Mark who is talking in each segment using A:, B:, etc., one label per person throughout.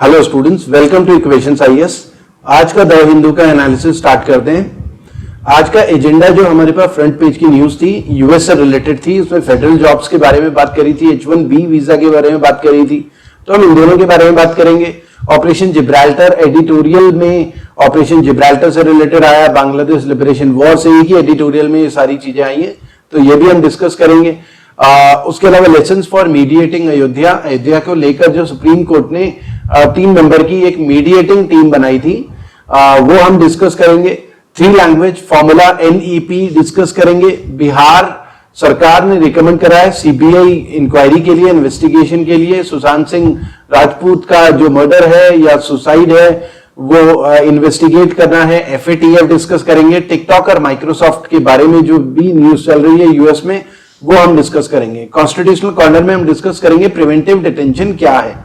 A: Hello students, welcome two equations IAS. आज का the Hindu का एनालिसिस स्टार्ट करते हैं। आज का एजेंडा जो हमारे पास फ्रंट पेज की न्यूज थी, यूएस से रिलेटेड थी। उसमें फेडरल जॉब्स के बारे में बात करी थी, H1B वीजा के बारे में बात करी थी, तो हम इन दोनों के बारे में बात करेंगे। ऑपरेशन जिब्राल्टर एडिटोरियल में ऑपरेशन जिब्राल्टर से रिलेटेड आया, बांग्लादेश लिबरेशन वॉर से ही की एडिटोरियल में ये सारी चीजें आई हैं, तो ये भी हम डिस्कस करेंगे। उसके अलावा लेसन्स फॉर मीडिएटिंग अयोध्या को लेकर जो सुप्रीम कोर्ट ने 3 मेंबर की एक मीडिएटिंग टीम बनाई थी, वो हम डिस्कस करेंगे। 3 लैंग्वेज फॉर्मूला NEP डिस्कस करेंगे। बिहार सरकार ने रिकमेंड करा है CBI इंक्वायरी के लिए, इन्वेस्टिगेशन के लिए। सुशांत सिंह राजपूत का जो मर्डर है या सुसाइड है वो इन्वेस्टिगेट करना है। FATF डिस्कस करेंगे। टिकटॉक और माइक्रोसॉफ्ट के बारे में जो भी न्यूज चल रही है यूएस में, वो हम डिस्कस करेंगे। कॉन्स्टिट्यूशनल कॉर्नर में हम डिस्कस करेंगे प्रिवेंटिव डिटेंशन क्या है।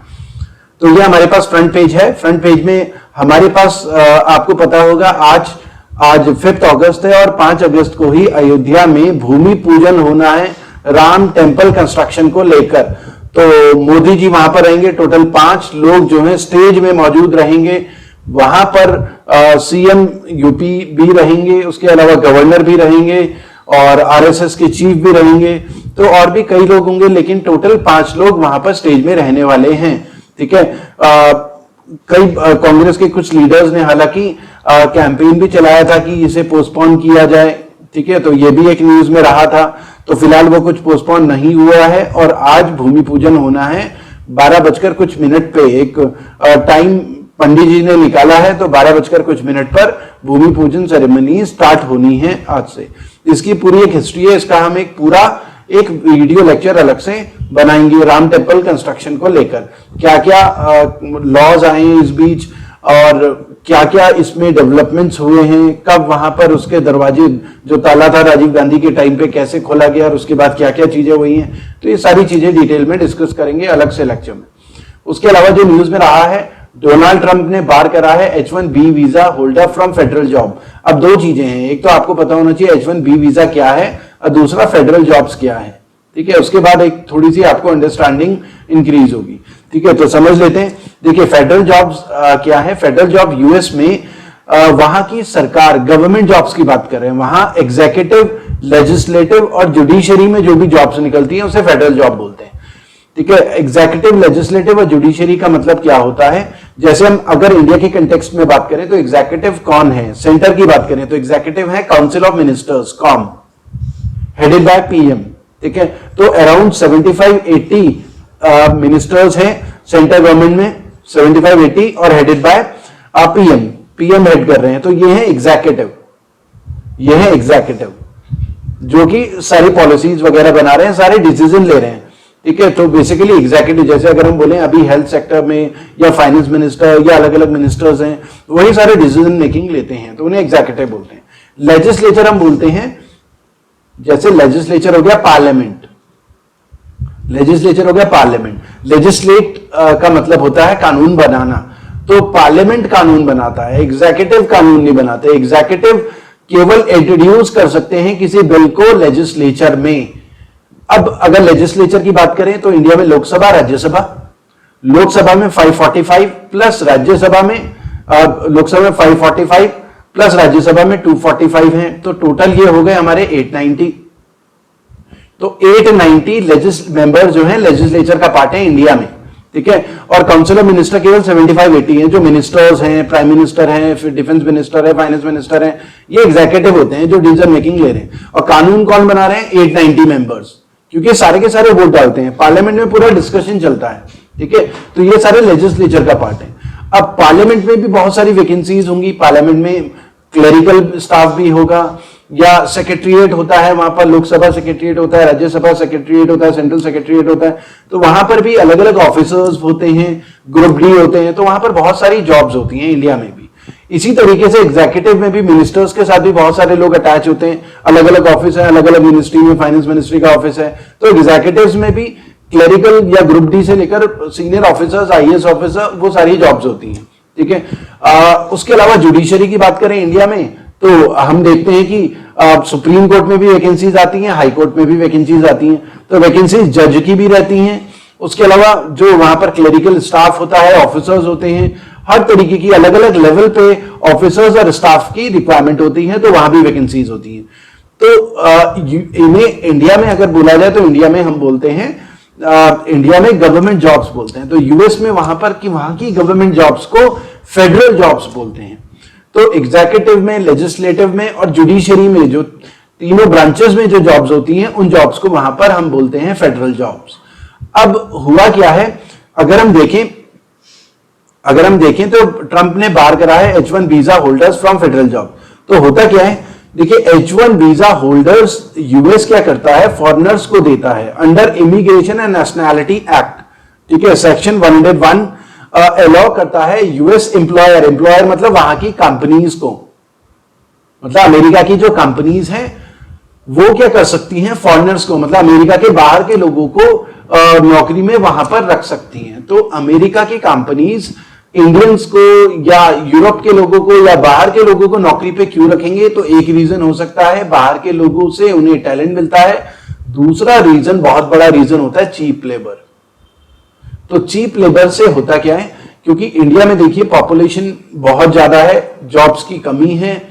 A: तो ये हमारे पास फ्रंट पेज है। फ्रंट पेज में हमारे पास आपको पता होगा आज 5 अगस्त है और 5 अगस्त को ही अयोध्या में भूमि पूजन होना है राम टेम्पल कंस्ट्रक्शन को लेकर। तो मोदी जी वहां पर रहेंगे। टोटल 5 लोग जो हैं स्टेज में मौजूद रहेंगे। वहां पर CM यूपी भी रहेंगे, उसके अलावा गवर्नर भी रहेंगे और RSS के चीफ भी रहेंगे, तो और भी कई लोग होंगे, लेकिन टोटल 5 लोग वहां पर स्टेज में रहने वाले हैं। ठीक है। कई कांग्रेस के कुछ लीडर्स ने हालांकि कैंपेन भी चलाया था कि इसे पोस्टपोन किया जाए। ठीक है, तो ये भी एक न्यूज में रहा था। तो फिलहाल वो कुछ पोस्टपोन नहीं हुआ है और आज भूमि पूजन होना है 12 पे। एक टाइम पंडित जी ने निकाला है, तो 12 पर भूमि पूजन सेरेमनी स्टार्ट होनी है आज से। इसकी पूरी एक हिस्ट्री है, इसका हम एक वीडियो लेक्चर अलग से बनाएंगे राम टेम्पल कंस्ट्रक्शन को लेकर। क्या क्या लॉज आए इस बीच और क्या क्या इसमें डेवलपमेंट्स हुए हैं, कब वहां पर उसके दरवाजे जो ताला था राजीव गांधी के टाइम पे कैसे खोला गया और उसके बाद क्या क्या चीजें हुई हैं, तो ये सारी चीजें डिटेल में डिस्कस करेंगे अलग से लेक्चर में। उसके अलावा जो न्यूज में रहा है, डोनाल्ड ट्रंप ने बार करा है H1B visa holder from federal job. अब 2 चीजें हैं, एक तो आपको पता होना चाहिए H1B वीजा क्या है और दूसरा फेडरल जॉब्स क्या है। ठीक है, उसके बाद एक थोड़ी सी आपको अंडरस्टैंडिंग इंक्रीज होगी। ठीक है, तो समझ लेते हैं। देखिए फेडरल जॉब्स क्या है। फेडरल जॉब यूएस में वहां की सरकार गवर्नमेंट जॉब्स की बात कर रहे हैं। वहां एग्जीक्यूटिव, लेजिस्लेटिव और जुडिशरी में जो भी जॉब्स निकलती हैं उसे फेडरल जॉब बोलते हैं। ठीक है, एग्जीक्यूटिव, लेजिस्लेटिव और जुडिशरी का मतलब क्या होता है। जैसे हम अगर इंडिया के कंटेक्स्ट में बात करें तो एग्जीक्यूटिव कौन है, सेंटर की बात करें तो एग्जीक्यूटिव है council of ministers, com, headed by PM। ठीक है, तो अराउंड 75-80 मिनिस्टर्स हैं सेंट्रल गवर्नमेंट में, 75-80 और हेडेड बाय PM हेड कर रहे हैं। तो ये है एग्जीक्यूटिव, ये है एग्जीक्यूटिव जो कि सारी पॉलिसीज वगैरह बना रहे हैं, सारे डिसीजन ले रहे हैं। ठीक है, तो बेसिकली एग्जीक्यूटिव, जैसे अगर हम बोले अभी हेल्थ सेक्टर में या फाइनेंस मिनिस्टर या अलग अलग मिनिस्टर्स हैं, वही सारे डिसीजन मेकिंग लेते हैं, तो उन्हें एग्जीक्यूटिव बोलते हैं। लेजिस्लेचर हम बोलते हैं, जैसे लेजिस्लेचर हो गया पार्लियामेंट, लेजिस्लेचर हो गया पार्लियामेंट। लेजिस्लेट का मतलब होता है कानून बनाना, तो पार्लियामेंट कानून बनाता है, एग्जीक्यूटिव कानून नहीं बनाते। एग्जीक्यूटिव केवल इंट्रोड्यूस कर सकते हैं किसी बिल को लेजिस्लेचर में। अब अगर लेजिस्लेचर की बात करें तो इंडिया में लोकसभा, राज्यसभा, लोकसभा में 545 प्लस राज्यसभा में लोकसभा में 545 प्लस राज्यसभा में 245 हैं, तो टोटल ये हो गए हमारे 890। तो 890 मेंबर जो हैं लेजिस्लेचर का पार्ट है इंडिया में। ठीक है, और काउंसिल ऑफ मिनिस्टर केवल 75-80 हैं, जो मिनिस्टर्स हैं, प्राइम मिनिस्टर हैं, फिर डिफेंस मिनिस्टर है, फाइनेंस मिनिस्टर है, ये एग्जीक्यूटिव होते हैं जो डिसीजन मेकिंग ले रहे हैं। और कानून कौन बना रहे हैं, 890 मेंबर्स, क्योंकि सारे के सारे वोट डालते हैं, पार्लियामेंट में पूरा डिस्कशन चलता है। ठीक है, तो ये सारे लेजिस्लेचर का पार्ट है। अब पार्लियामेंट में भी बहुत सारी वैकेंसीज होंगी। पार्लियामेंट में क्लेरिकल स्टाफ भी होगा या सेक्रेटरीट होता है, वहां पर लोकसभा सेक्रेटरीट होता है, राज्यसभा सेक्रेटरीट होता है, सेंट्रल सेक्रेटरीट होता है, तो वहां पर भी अलग अलग ऑफिसर्स होते हैं, ग्रुप D होते हैं, तो वहां पर बहुत सारी जॉब्स होती हैं इंडिया में भी। इसी तरीके से एग्जीक्यूटिव में भी मिनिस्टर्स के साथ भी बहुत सारे लोग अटैच होते हैं, अलग अलग ऑफिस है, अलग अलग मिनिस्ट्री में फाइनेंस मिनिस्ट्री का ऑफिस है, तो एग्जीक्यूटिव्स में भी क्लेरिकल या ग्रुप D से लेकर सीनियर ऑफिसर्स, IAS ऑफिसर, वो सारी जॉब्स होती हैं। ठीक है, उसके अलावा जुडिशरी की बात करें इंडिया में तो हम देखते हैं कि सुप्रीम कोर्ट में भी वैकेंसीज आती हैं, हाई कोर्ट में भी वैकेंसीज आती हैं। तो वैकेंसीज जज की भी रहती हैं उसके अलावा जो वहां पर क्लेरिकल स्टाफ होता है, ऑफिसर्स होते हैं, हर तरीके की अलग अलग लेवल पे ऑफिसर्स और स्टाफ की रिक्वायरमेंट होती है, तो वहां भी वैकेंसीज होती हैं। तो इन्हें इंडिया में अगर बोला जाए तो इंडिया में हम बोलते हैं इंडिया में गवर्नमेंट जॉब्स बोलते हैं, तो यूएस में वहां पर कि वहां की गवर्नमेंट जॉब्स को फेडरल जॉब्स बोलते हैं। तो एग्जीक्यूटिव में, लेजिस्लेटिव में और जुडिशरी में जो तीनों ब्रांचेस में जो जॉब्स होती हैं उन जॉब्स को वहां पर हम बोलते हैं फेडरल जॉब्स। अब हुआ क्या है, अगर हम देखें तो ट्रंप ने बाहर करा है H1 visa holders from federal job. तो होता क्या है, देखिए H1 वीजा होल्डर्स यूएस क्या करता है, फॉरेनर्स को देता है under immigration and nationality act, ठीक है, सेक्शन 101 अलाउ करता है यूएस एम्प्लॉयर मतलब वहां की कंपनीज को, मतलब अमेरिका की जो कंपनीज हैं वो क्या कर सकती हैं, फॉरेनर्स को मतलब अमेरिका के बाहर के लोगों को नौकरी में वहां पर रख सकती हैं। तो अमेरिका की कंपनीज इंडियंस को या यूरोप के लोगों को या बाहर के लोगों को नौकरी पे क्यों रखेंगे, तो एक रीजन हो सकता है बाहर के लोगों से उन्हें टैलेंट मिलता है, दूसरा रीजन, बहुत बड़ा रीजन होता है चीप लेबर। तो चीप लेबर से होता क्या है, क्योंकि इंडिया में देखिए पॉपुलेशन बहुत ज्यादा है, जॉब्स की कमी है,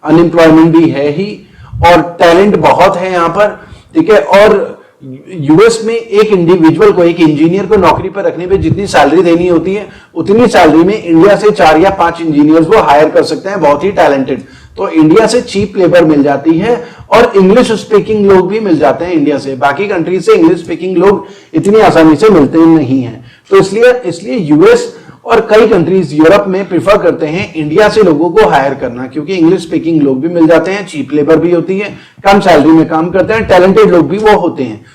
A: अनएम्प्लॉयमेंट भी है ही, और टैलेंट बहुत है यहां पर, ठीक है। और यूएस में एक इंडिविजुअल को, एक इंजीनियर को नौकरी पर रखने पे जितनी सैलरी देनी होती है उतनी सैलरी में इंडिया से 4 या 5 इंजीनियर्स वो हायर कर सकते हैं, बहुत ही टैलेंटेड। तो इंडिया से चीप लेबर मिल जाती है और इंग्लिश स्पीकिंग लोग भी मिल जाते हैं इंडिया से। बाकी कंट्री से इंग्लिश स्पीकिंग लोग इतनी आसानी से मिलते नहीं हैं। तो इसलिए यूएस और कई कंट्रीज यूरोप में प्रिफर करते हैं इंडिया से लोगों को हायर करना, क्योंकि इंग्लिश स्पीकिंग लोग भी मिल जाते हैं, चीप लेबर भी होती है, कम सैलरी में काम करते हैं, टैलेंटेड लोग भी वो होते हैं।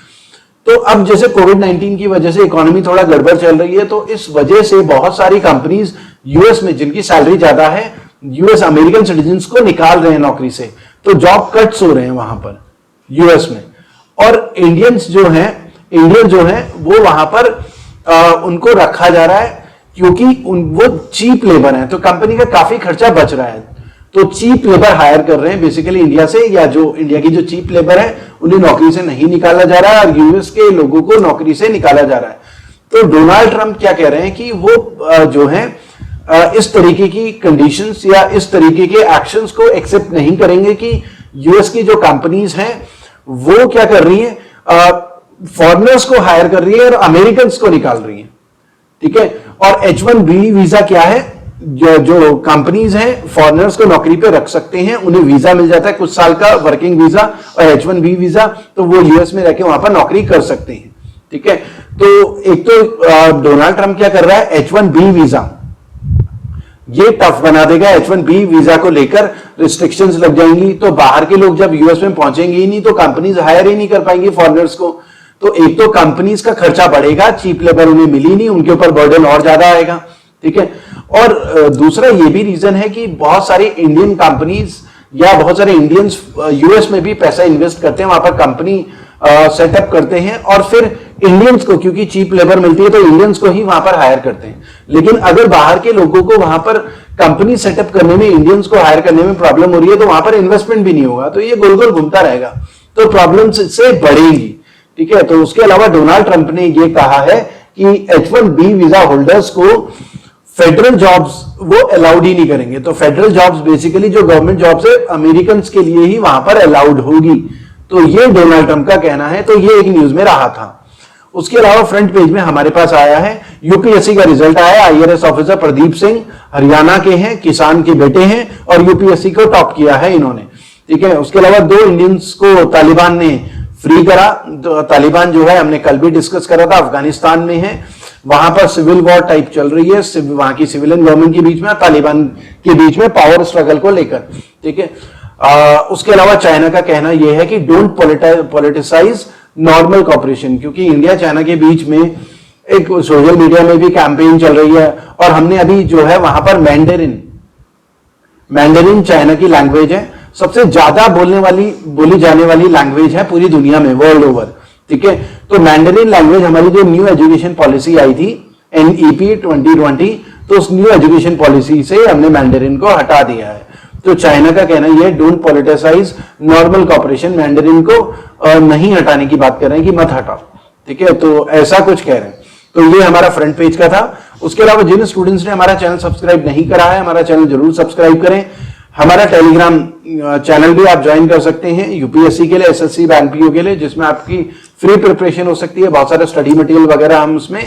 A: तो अब जैसे कोविड-19 की वजह से इकोनॉमी थोड़ा गड़बड़ चल रही है, तो इस वजह से बहुत सारी कंपनीज यूएस में जिनकी सैलरी ज्यादा है, यूएस अमेरिकन सिटीजन्स को निकाल रहे हैं नौकरी से, तो जॉब कट्स हो रहे हैं वहां पर यूएस में। और इंडियन जो है वो वहां पर उनको रखा जा रहा है, क्योंकि वो चीप लेबर है, तो कंपनी का काफी खर्चा बच रहा है, तो चीप लेबर हायर कर रहे हैं बेसिकली इंडिया से, या जो इंडिया की जो चीप लेबर है उन्हें नौकरी से नहीं निकाला जा रहा है और यूएस के लोगों को नौकरी से निकाला जा रहा है। तो डोनाल्ड ट्रंप क्या कह रहे हैं कि वो जो है इस तरीके की कंडीशंस या इस तरीके के एक्शंस को एक्सेप्ट नहीं करेंगे कि यूएस की जो कंपनीज हैं वो क्या कर रही है, फॉरेनर्स को हायर कर रही है और अमेरिकन को निकाल रही है, ठीक है। और H1B वीजा क्या है, जो कंपनीज हैं फॉरेनर्स को नौकरी पे रख सकते हैं, उन्हें वीजा मिल जाता है कुछ साल का वर्किंग वीजा और H1B वीजा, तो वो यूएस में रहकर वहां पर नौकरी कर सकते हैं, ठीक है। तो एक तो डोनाल्ड ट्रंप क्या कर रहा है, H1B वीजा ये टफ बना देगा, H1B वीजा को लेकर रिस्ट्रिक्शंस लग जाएंगी, तो बाहर के लोग जब यूएस में पहुंचेंगे ही नहीं तो कंपनीज हायर ही नहीं कर पाएंगी फॉरेनर्स को। तो एक तो कंपनीज का खर्चा बढ़ेगा, चीप लेबर उन्हें मिली नहीं, उनके ऊपर बर्डन और ज्यादा आएगा, ठीक है। और दूसरा ये भी रीजन है कि बहुत सारी इंडियन कंपनीज या बहुत सारे इंडियंस यूएस में भी पैसा इन्वेस्ट करते हैं, वहां पर कंपनी सेटअप करते हैं और फिर इंडियंस को, क्योंकि चीप लेबर मिलती है तो इंडियंस को ही वहां पर हायर करते हैं। लेकिन अगर बाहर के लोगों को वहां पर कंपनी सेटअप करने में, इंडियंस को हायर करने में प्रॉब्लम हो रही है, तो वहां पर इन्वेस्टमेंट भी नहीं होगा, तो ये गोल गोल घूमता रहेगा, तो प्रॉब्लम से बढ़ेगी, ठीक है। तो उसके अलावा डोनाल्ड ट्रंप ने ये कहा है कि H1B वीजा होल्डर्स को फेडरल जॉब्स वो अलाउड ही नहीं करेंगे। तो फेडरल जॉब्स बेसिकली जो गवर्नमेंट जॉब्स है अमेरिकन के लिए ही वहां पर अलाउड होगी, तो ये डोनाल्ड ट्रंप का कहना है। तो ये एक न्यूज में रहा था। उसके अलावा फ्रंट पेज में हमारे पास आया है यूपीएससी का रिजल्ट आया। आईआरएस ऑफिसर प्रदीप सिंह हरियाणा के हैं, किसान के बेटे हैं और यूपीएससी को टॉप किया है इन्होंने, ठीक है। उसके अलावा 2 इंडियंस को तालिबान ने फ्री करा। तो तालिबान जो है हमने कल भी डिस्कस करा था, अफगानिस्तान में है, वहां पर सिविल वॉर टाइप चल रही है वहां की सिविलियन गवर्नमेंट के बीच में, तालिबान के बीच में पावर स्ट्रगल को लेकर, ठीक है। उसके अलावा चाइना का कहना यह है कि डोंट पॉलिटिसाइज नॉर्मल कॉपरेशन, क्योंकि इंडिया चाइना के बीच में एक सोशल मीडिया में भी कैंपेन चल रही है और हमने अभी जो है वहां पर मैंडरिन चाइना की लैंग्वेज है, सबसे ज्यादा बोली जाने वाली लैंग्वेज है पूरी दुनिया में, वर्ल्ड ओवर, ठीक है। तो मैंडरिन लैंग्वेज हमारी जो न्यू एजुकेशन पॉलिसी आई थी NEP 2020, तो उस न्यू एजुकेशन पॉलिसी से हमने मैंडरिन को हटा दिया है। तो चाइना का कहना यह है don't politicize normal cooperation, Mandarin को नहीं हटाने की बात कर रहे हैं कि मत हटाओ, ठीक है। तो ऐसा कुछ कह रहे हैं। तो ये हमारा फ्रंट पेज का था। उसके अलावा जिन स्टूडेंट्स ने हमारा चैनल सब्सक्राइब नहीं करा है, हमारा चैनल जरूर सब्सक्राइब करें। हमारा टेलीग्राम चैनल भी आप ज्वाइन कर सकते हैं यूपीएससी के लिए, एसएससी, बैंक पीओ के लिए, जिसमें आपकी फ्री प्रिपरेशन हो सकती है। बहुत सारे स्टडी मटेरियल वगैरह हम उसमें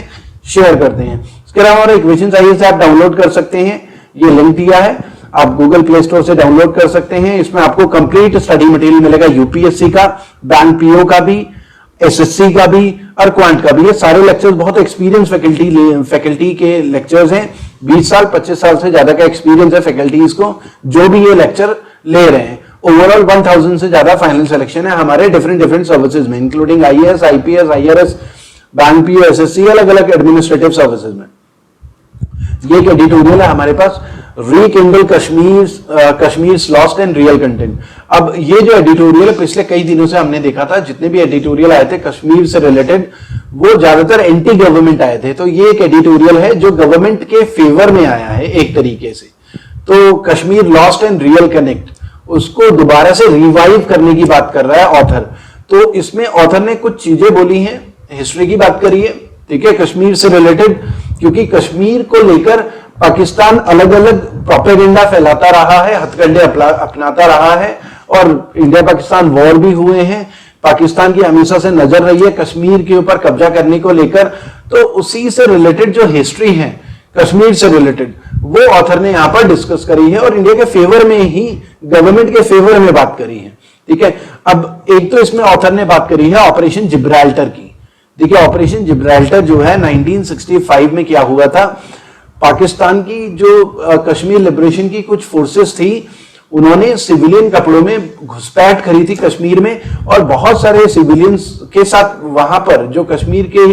A: शेयर करते हैं। इसके अलावा हमारा इक्वेशंस आईएएस से आप डाउनलोड कर सकते हैं, ये लिंक दिया है, आप गूगल प्ले स्टोर से डाउनलोड कर सकते हैं। इसमें आपको कंप्लीट स्टडी मटेरियल मिलेगा, यूपीएससी का, बैंक पीओ का भी, एसएससी का भी और क्वांट का भी। ये सारे लेक्चर्स बहुत एक्सपीरियंस फैकल्टी के लेक्चर्स हैं। 20 साल 25 साल से ज्यादा का एक्सपीरियंस है फैकल्टीज को जो भी ये लेक्चर ले रहे हैं। ओवरऑल 1000 से ज्यादा फाइनल सिलेक्शन है हमारे डिफरेंट सर्विसेज में, including IAS, IPS, IRS, bank PO, SSC, अलग अलग एडमिनिस्ट्रेटिव सर्विसेज में। ये एक एडिटोरियल है हमारे पास, rekindle Kashmir lost and real content. अब ये जो एडिटोरियल है पिछले कई दिनों से हमने देखा था, जितने भी एडिटोरियल आए थे कश्मीर से रिलेटेड वो ज्यादातर एंटी गवर्नमेंट आए थे। तो ये एक एडिटोरियल है जो गवर्नमेंट के फेवर में आया है एक तरीके से। तो Kashmir lost and real connect, उसको दोबारा से रिवाइव करने की बात कर रहा है ऑथर। तो इसमें ऑथर ने कुछ चीजें बोली हैं, हिस्ट्री की बात करी है, ठीक है, कश्मीर से रिलेटेड, क्योंकि कश्मीर को लेकर पाकिस्तान अलग अलग प्रोपेगेंडा फैलाता रहा है, हथकंडे अपनाता रहा है और इंडिया पाकिस्तान वॉर भी हुए हैं। पाकिस्तान की हमेशा से नजर रही है कश्मीर के ऊपर कब्जा करने को लेकर। तो उसी से रिलेटेड जो हिस्ट्री है कश्मीर से रिलेटेड वो ऑथर ने यहां पर डिस्कस करी है और इंडिया के फेवर में ही, गवर्नमेंट के फेवर में बात करी है, ठीक है। अब एक तो इसमें ऑथर ने बात करी है ऑपरेशन जिब्राल्टर की। देखिए ऑपरेशन जिब्राल्टर जो है 1965 में क्या हुआ था, पाकिस्तान की जो कश्मीर लिबरेशन की कुछ फोर्सेस थी, उन्होंने सिविलियन कपड़ों में घुसपैठ करी थी कश्मीर में और बहुत सारे सिविलियंस के साथ वहां पर जो कश्मीर के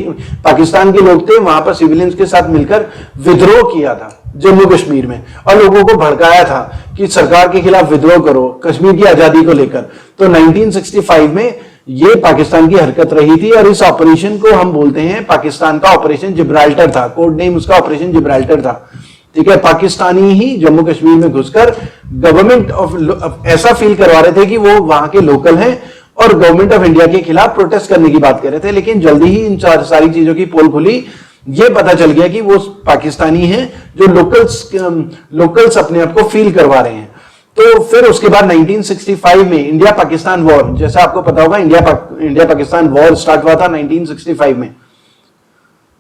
A: पाकिस्तान के लोग थे वहां पर सिविलियंस के साथ मिलकर विद्रोह किया था जम्मू कश्मीर में और लोगों को भड़काया था कि सरकार के खिलाफ विद्रोह करो कश्मीर की आजादी को लेकर। तो 1965 में ये पाकिस्तान की हरकत रही थी और इस ऑपरेशन को हम बोलते हैं पाकिस्तान का ऑपरेशन जिब्राल्टर था, कोड नेम उसका ऑपरेशन जिब्राल्टर था, ठीक है। पाकिस्तानी ही जम्मू कश्मीर में घुसकर गवर्नमेंट ऑफ ऐसा फील करवा रहे थे कि वो वहां के लोकल हैं और गवर्नमेंट ऑफ इंडिया के खिलाफ प्रोटेस्ट करने की बात कर रहे थे। लेकिन जल्दी ही इन सारी चीजों की पोल खुली, ये पता चल गया कि वो पाकिस्तानी हैं जो लोकल्स अपने आप को फील करवा रहे हैं। तो फिर उसके बाद 1965 में इंडिया पाकिस्तान वॉर, जैसा आपको पता होगा इंडिया पाकिस्तान वॉर स्टार्ट हुआ था 1965 में,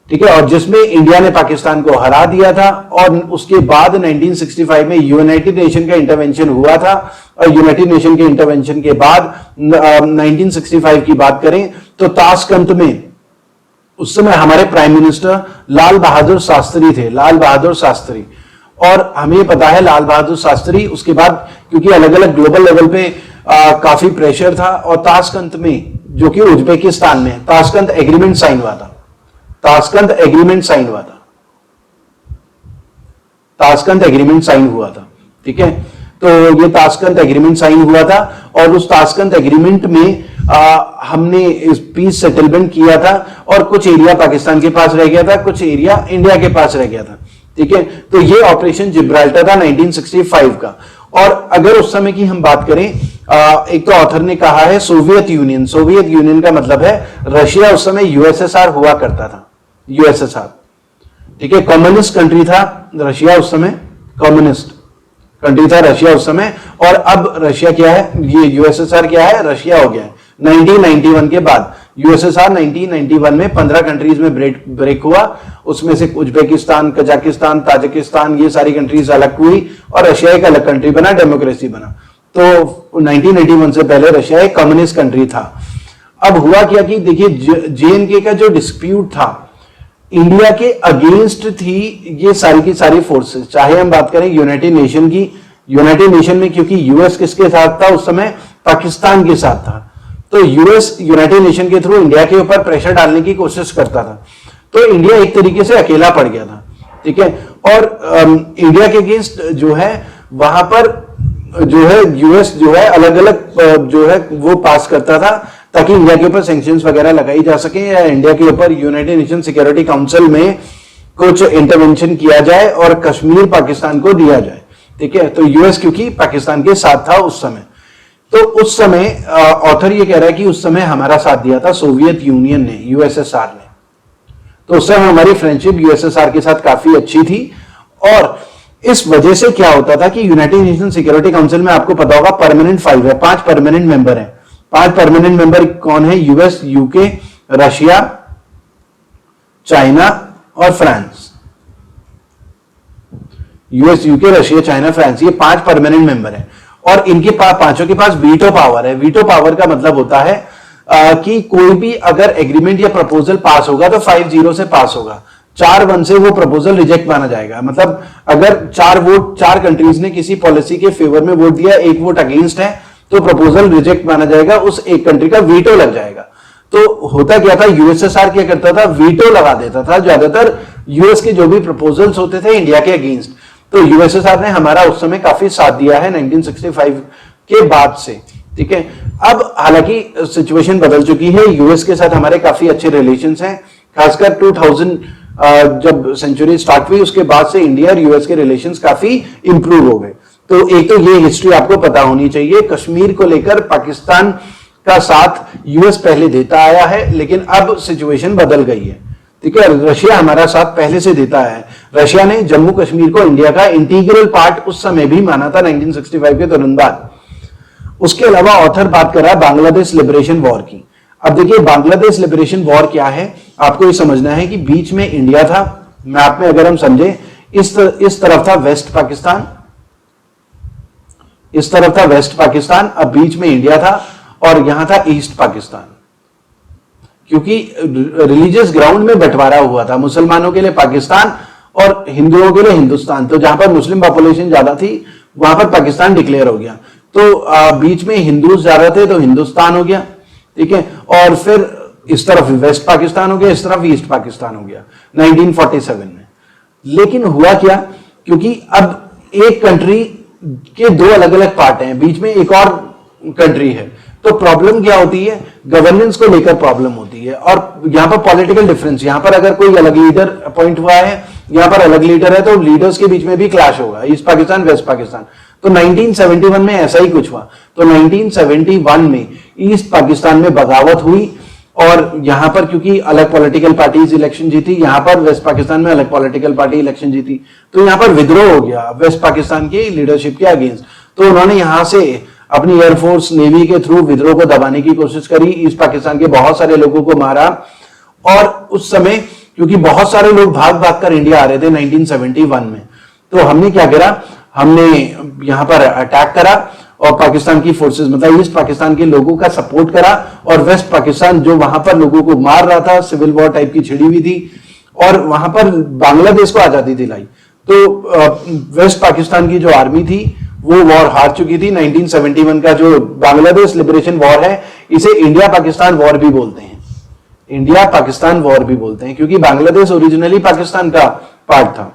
A: ठीक है, और जिसमें इंडिया ने पाकिस्तान को हरा दिया था। और उसके बाद 1965 में यूनाइटेड नेशन का इंटरवेंशन हुआ था और यूनाइटेड नेशन के इंटरवेंशन के बाद 1965 की बात करें तो ताशकंद में उस समय हमारे प्राइम मिनिस्टर लाल बहादुर शास्त्री थे, लाल बहादुर शास्त्री। और हमें पता है लाल बहादुर शास्त्री उसके बाद क्योंकि अलग अलग ग्लोबल लेवल पे काफी प्रेशर था और ताशकंद में जो कि उज्बेकिस्तान में ताशकंद एग्रीमेंट साइन हुआ था, ताशकंद एग्रीमेंट साइन हुआ था, ताशकंद एग्रीमेंट साइन हुआ था, ठीक है। तो ये ताशकंद एग्रीमेंट साइन हुआ था और उस ताशकंद एग्रीमेंट में हमने इस पीस सेटलमेंट किया था और कुछ एरिया पाकिस्तान के पास रह गया था, कुछ एरिया इंडिया के पास रह गया था, ठीक है। तो ये ऑपरेशन जिब्राल्टर था 1965 का। और अगर उस समय की हम बात करें, एक तो ऑथर ने कहा है सोवियत यूनियन, सोवियत यूनियन का मतलब है रशिया उस समय यूएसएसआर हुआ करता था, यूएसएसआर, ठीक है, कम्युनिस्ट कंट्री था रशिया उस समय, कम्युनिस्ट कंट्री था रशिया उस समय। और अब रशिया क्या है, ये यूएसएसआर क्या है, रशिया हो गया है 1991 के बाद। यूएसएसआर 1991 में 15 कंट्रीज में ब्रेक हुआ, उसमें से उज्बेकिस्तान, कजाकिस्तान, ताजिकिस्तान, ये सारी कंट्रीज अलग हुई और रशिया एक अलग कंट्री बना, डेमोक्रेसी बना। तो 1991 से पहले रशिया एक कम्युनिस्ट कंट्री था। अब हुआ क्या कि देखिए जेएनके का जो डिस्प्यूट था इंडिया के अगेंस्ट थी ये सारी की सारी फोर्सेस, चाहे हम बात करें यूनाइटेड नेशन की, यूनाइटेड नेशन में क्योंकि यूएस किसके साथ था उस समय, पाकिस्तान के साथ था। तो यूएस यूनाइटेड नेशन के थ्रू इंडिया के ऊपर प्रेशर डालने की कोशिश करता था, तो इंडिया एक तरीके से अकेला पड़ गया था, ठीक है। और इंडिया के अगेंस्ट जो है वहां पर जो है यूएस जो है अलग अलग जो है वो पास करता था ताकि इंडिया के ऊपर सैंक्शंस वगैरह लगाई जा सके या इंडिया के ऊपर यूनाइटेड नेशन सिक्योरिटी काउंसिल में कुछ इंटरवेंशन किया जाए और कश्मीर पाकिस्तान को दिया जाए, ठीक है। तो यूएस क्योंकि पाकिस्तान के साथ था उस समय, तो उस समय ऑथर ये कह रहा है कि उस समय हमारा साथ दिया था सोवियत यूनियन ने, यूएसएसआर ने। तो उस समय हमारी फ्रेंडशिप यूएसएसआर के साथ काफी अच्छी थी। और इस वजह से क्या होता था कि यूनाइटेड नेशन सिक्योरिटी काउंसिल में आपको पता होगा परमानेंट 5 है, 5 परमानेंट मेंबर हैं। 5 परमानेंट मेंबर कौन है? यूएस, यूके, रशिया, चाइना और France. US, UK, Russia, China, France, ये 5 परमानेंट मेंबर हैं और इनके पांचों के पास वीटो पावर है। वीटो पावर का मतलब होता है कि कोई भी अगर एग्रीमेंट या प्रपोजल पास होगा तो 5-0 से पास होगा, 4-1 से वो प्रपोजल रिजेक्ट माना जाएगा। मतलब अगर 4 कंट्रीज ने किसी पॉलिसी के फेवर में वोट दिया, 1 वोट अगेंस्ट है, तो प्रपोजल रिजेक्ट माना जाएगा, उस एक कंट्री का वीटो लग जाएगा। तो होता क्या था, यूएसएसआर क्या करता था, वीटो लगा देता था ज्यादातर यूएस के जो भी प्रपोजल्स होते थे इंडिया के अगेंस्ट। तो यूएसएसआर ने हमारा उस समय काफी साथ दिया है 1965 के बाद से, ठीक है। अब हालांकि सिचुएशन बदल चुकी है, यूएस के साथ हमारे काफी अच्छे रिलेशंस हैं, खासकर 2000 जब सेंचुरी स्टार्ट हुई उसके बाद से इंडिया और यूएस के रिलेशंस काफी इंप्रूव हो गए। तो एक तो ये हिस्ट्री आपको पता होनी चाहिए। कश्मीर को लेकर पाकिस्तान का साथ यूएस पहले देता आया है, लेकिन अब सिचुएशन बदल गई है, ठीक है। रशिया हमारा साथ पहले से देता है। रशिया ने जम्मू कश्मीर को इंडिया का इंटीग्रल पार्ट उस समय भी माना था 1965 के तुरंत बाद। उसके अलावा ऑथर बात कर रहा है बांग्लादेश लिबरेशन वॉर की। अब देखिए बांग्लादेश लिबरेशन वॉर क्या है, आपको ये समझना है कि बीच में इंडिया था। मैप में अगर हम समझे, इस तरफ था वेस्ट पाकिस्तान, इस तरफ था वेस्ट पाकिस्तान, अब बीच में इंडिया था और यहां था ईस्ट पाकिस्तान। क्योंकि रिलीजियस ग्राउंड में बंटवारा हुआ था, मुसलमानों के लिए पाकिस्तान और हिंदुओं के लिए हिंदुस्तान। तो जहां पर मुस्लिम पॉपुलेशन ज्यादा थी वहां पर पाकिस्तान डिक्लेयर हो गया। तो बीच में हिंदूज ज्यादा थे तो हिंदुस्तान हो गया, ठीक है। और फिर इस तरफ वेस्ट पाकिस्तान हो गया, इस तरफ ईस्ट पाकिस्तान हो गया 1947 में। लेकिन हुआ क्या, क्योंकि अब एक कंट्री के 2 अलग अलग पार्ट हैं, बीच में एक और कंट्री है, तो प्रॉब्लम क्या होती है, गवर्नेंस को लेकर प्रॉब्लम होती है। और यहां पर पॉलिटिकल डिफरेंस, यहां पर अगर कोई अलग लीडर अपॉइंट हुआ है, यहां पर अलग लीडर है, तो लीडर्स के बीच में भी क्लैश होगा, ईस्ट पाकिस्तान वेस्ट पाकिस्तान। तो 1971 में ऐसा ही कुछ हुआ। तो 1971 में ईस्ट पाकिस्तान में बगावत हुई और यहां पर क्योंकि अलग पॉलिटिकल पार्टीज इलेक्शन जीती, यहां पर वेस्ट पाकिस्तान में अलग पॉलिटिकल पार्टी इलेक्शन जीती, तो यहां पर विद्रोह हो गया वेस्ट पाकिस्तान की लीडरशिप के अगेंस्ट। तो उन्होंने यहां से अपनी एयरफोर्स नेवी के थ्रू विद्रोह को दबाने की कोशिश करी, ईस्ट पाकिस्तान के बहुत सारे लोगों को मारा। और उस समय क्योंकि बहुत सारे लोग भाग भाग कर इंडिया आ रहे थे 1971 में, तो हमने क्या करा, हमने यहां पर अटैक करा और पाकिस्तान की फोर्सेस, मतलब ईस्ट पाकिस्तान के लोगों का सपोर्ट करा, और वेस्ट पाकिस्तान जो वहां पर लोगों को मार रहा था, सिविल वॉर टाइप की छिड़ी हुई थी, और वहां पर बांग्लादेश को आजादी दिलाई। तो वेस्ट पाकिस्तान की जो आर्मी थी वो वॉर हार चुकी थी। 1971 का जो बांग्लादेश लिबरेशन वॉर है, इसे इंडिया पाकिस्तान वॉर भी बोलते हैं, इंडिया पाकिस्तान वॉर भी बोलते हैं, क्योंकि बांग्लादेश ओरिजिनली पाकिस्तान का पार्ट था,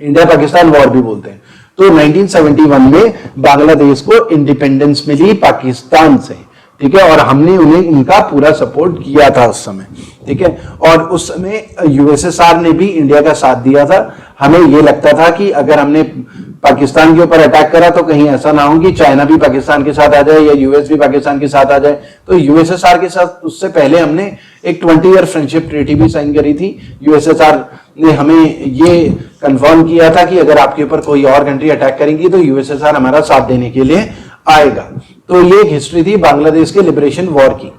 A: इंडिया पाकिस्तान वॉर भी बोलते हैं। तो 1971 में बांग्लादेश को इंडिपेंडेंस मिली पाकिस्तान से, ठीक है, और हमने उन्हें उनका पूरा सपोर्ट किया था उस समय, ठीक है। और उस समय यूएसएसआर ने भी इंडिया का साथ दिया था। हमें यह लगता था कि अगर हमने पाकिस्तान के ऊपर अटैक करा तो कहीं ऐसा ना हो कि चाइना भी पाकिस्तान के साथ आ जाए या यूएस भी पाकिस्तान के साथ आ जाए। तो यूएसएसआर के साथ उससे पहले हमने एक 20 ईयर फ्रेंडशिप ट्रीटी भी साइन करी थी। यूएसएसआर ने हमें ये कंफर्म किया था कि अगर आपके ऊपर कोई और कंट्री अटैक करेंगी तो यूएसएसआर हमारा साथ देने के लिए आएगा। तो ये एक हिस्ट्री थी बांग्लादेश के लिबरेशन वॉर की।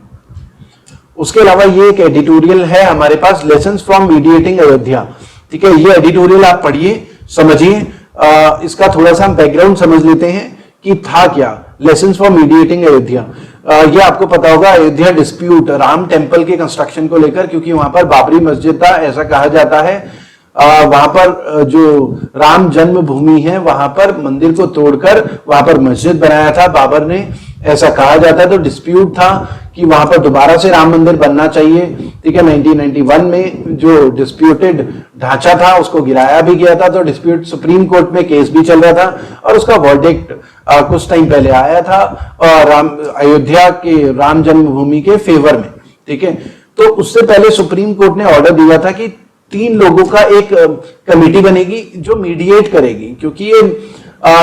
A: उसके अलावा ये एक एडिटोरियल है हमारे पास, लेसन्स फ्रॉम मीडिएटिंग अयोध्या, ठीक है। ये एडिटोरियल आप पढ़िए, समझिए, इसका थोड़ा सा हम बैकग्राउंड समझ लेते हैं कि था क्या लेसन्स फॉर मीडिएटिंग अयोध्या। ये आपको पता होगा, अयोध्या डिस्प्यूट, राम टेम्पल के कंस्ट्रक्शन को लेकर, क्योंकि वहां पर बाबरी मस्जिद था, ऐसा कहा जाता है। वहां पर जो राम जन्मभूमि है वहां पर मंदिर को तोड़कर वहां पर मस्जिद बनाया था बाबर ने, ऐसा कहा जाता है। तो डिस्प्यूट था कि वहां पर दोबारा से राम मंदिर बनना चाहिए, ठीक है। 1991 में जो डिस्प्यूटेड ढांचा था उसको गिराया भी गया था। तो डिस्प्यूट सुप्रीम कोर्ट में केस भी चल रहा था और उसका वर्डिक्ट कुछ टाइम पहले आया था अयोध्या के राम जन्मभूमि के फेवर में, ठीक है। तो उससे पहले सुप्रीम कोर्ट ने ऑर्डर दिया था कि 3 लोगों का एक कमेटी बनेगी जो मीडिएट करेगी, क्योंकि ये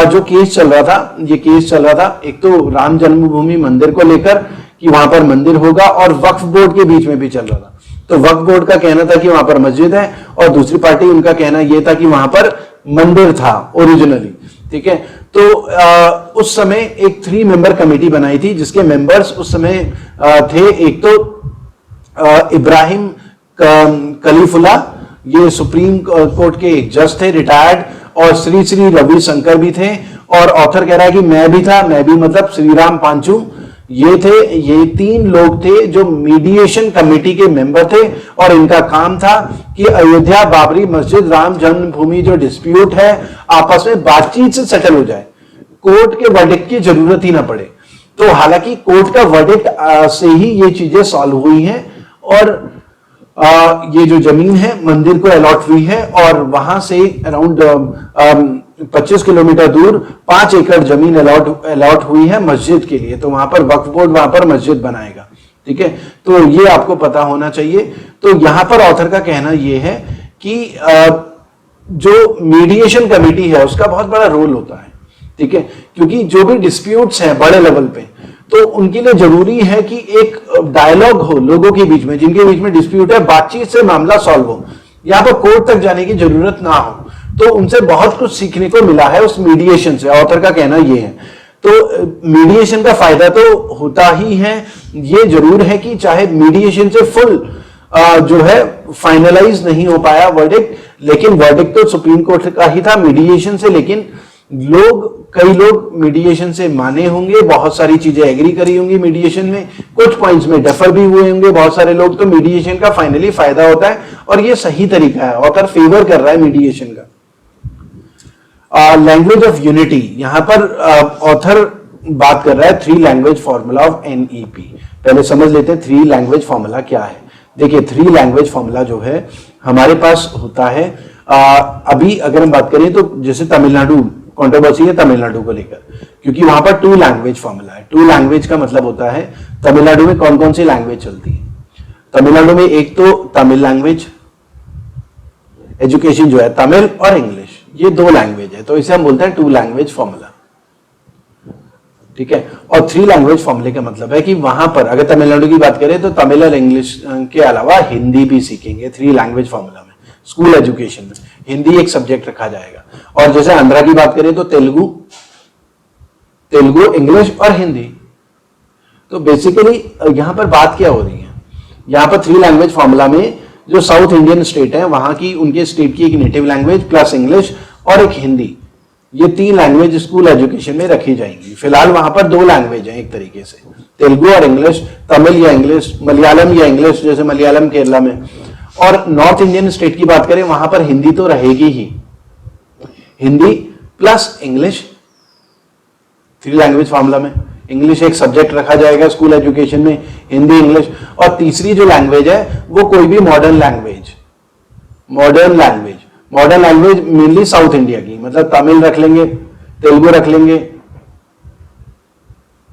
A: जो केस चल रहा था, ये केस चल रहा था एक तो राम जन्मभूमि मंदिर को लेकर कि वहां पर मंदिर होगा, और वक्फ बोर्ड के बीच में भी चल रहा था। तो वक्फ बोर्ड का कहना था कि वहां पर मस्जिद है, और दूसरी पार्टी उनका कहना यह था कि वहां पर मंदिर था ओरिजिनली। ठीक है, तो उस समय एक 3 मेंबर कमेटी बनाई थी, जिसके मेंबर्स उस समय थे, एक तो इब्राहिम कलीफुल्ला, ये सुप्रीम कोर्ट के एक जज थे रिटायर्ड, और श्री श्री रवि शंकर भी थे, और ऑथर कह रहा है कि मैं भी था, मैं भी मतलब श्रीराम पांचू, ये थे। ये 3 लोग थे जो मीडिएशन कमेटी के मेंबर थे, और इनका काम था कि अयोध्या बाबरी मस्जिद राम जन्मभूमि जो डिस्प्यूट है आपस में बातचीत से सेटल हो जाए, कोर्ट के वर्डिक्ट की जरूरत ही ना पड़े। तो हालांकि कोर्ट का वर्डिक्ट से ही ये चीजें सॉल्व हुई हैं, और ये जो जमीन है मंदिर को अलॉट हुई है, और वहां से अराउंड 25 किलोमीटर दूर 5 एकड़ जमीन अलॉट हुई है मस्जिद के लिए। तो वहां पर वक्फ बोर्ड वहां पर मस्जिद बनाएगा। ठीक है, तो ये आपको पता होना चाहिए। तो यहां पर ऑथर का कहना यह है कि जो मीडिएशन कमेटी है उसका बहुत बड़ा रोल होता है। ठीक है, क्योंकि जो भी डिस्प्यूट्स हैं बड़े लेवल पे, तो उनके लिए जरूरी है कि एक डायलॉग हो लोगों के बीच में, जिनके बीच में डिस्प्यूट है, बातचीत से मामला सॉल्व हो, यहां पर कोर्ट तक जाने की जरूरत ना हो। तो उनसे बहुत कुछ सीखने को मिला है उस मीडिएशन से, ऑथर का कहना यह है। तो मीडिएशन का फायदा तो होता ही है, ये जरूर है कि चाहे मीडिएशन से फुल जो है फाइनलाइज नहीं हो पाया वर्डिक्ट, लेकिन वर्डिक्ट तो सुप्रीम कोर्ट का ही था मीडिएशन से, लेकिन कई लोग मीडिएशन से माने होंगे, बहुत सारी चीजें एग्री करी होंगी मीडिएशन में, कुछ पॉइंट्स में डिफर भी हुए होंगे बहुत सारे लोग। तो मीडिएशन का फाइनली फायदा होता है, और ये सही तरीका है, ऑथर फेवर कर रहा है मीडिएशन का। लैंग्वेज ऑफ यूनिटी, यहां पर ऑथर बात कर रहा है 3 लैंग्वेज फॉर्मूला ऑफ NEP। पहले समझ लेते हैं 3 लैंग्वेज फॉर्मूला क्या है। देखिए 3 लैंग्वेज फॉर्मूला जो है हमारे पास होता है, अभी अगर हम बात करें तो जैसे तमिलनाडु, कंट्रोवर्सी है तमिलनाडु को लेकर, क्योंकि वहां पर 2 लैंग्वेज फॉर्मूला है। 2 लैंग्वेज का मतलब होता है तमिलनाडु में कौन कौन सी लैंग्वेज चलती है। तमिलनाडु में एक तो तमिल लैंग्वेज, एजुकेशन जो है तमिल और इंग्लिश, ये 2 लैंग्वेज है, तो इसे हम बोलते हैं 2 लैंग्वेज फॉर्मूला। ठीक है, और 3 लैंग्वेज फॉर्मूले का मतलब है कि वहां पर अगर तमिलनाडु की बात करें तो तमिल और इंग्लिश के अलावा हिंदी भी सीखेंगे 3 लैंग्वेज फॉर्मूला में। स्कूल एजुकेशन में हिंदी एक सब्जेक्ट रखा जाएगा। और जैसे आंध्रा की बात करें तो तेलुगु, इंग्लिश और हिंदी। तो बेसिकली यहां पर बात क्या हो रही है, यहां पर 3 लैंग्वेज फॉर्मूला में जो साउथ इंडियन स्टेट है वहां की, उनके स्टेट की एक नेटिव लैंग्वेज प्लस इंग्लिश और एक हिंदी, ये 3 लैंग्वेज स्कूल एजुकेशन में रखी जाएंगी। फिलहाल वहां पर 2 लैंग्वेज हैं एक तरीके से, तेलुगु और इंग्लिश, तमिल या इंग्लिश, मलयालम या इंग्लिश, जैसे मलयालम केरला में। और नॉर्थ इंडियन स्टेट की बात करें वहां पर हिंदी तो रहेगी ही, Hindi plus English 3 language formula में। इंग्लिश एक सब्जेक्ट रखा जाएगा स्कूल एजुकेशन में, हिंदी इंग्लिश, और तीसरी जो लैंग्वेज है वो कोई भी modern language mainly south India की, मतलब तमिल रख लेंगे, तेलुगु रख लेंगे।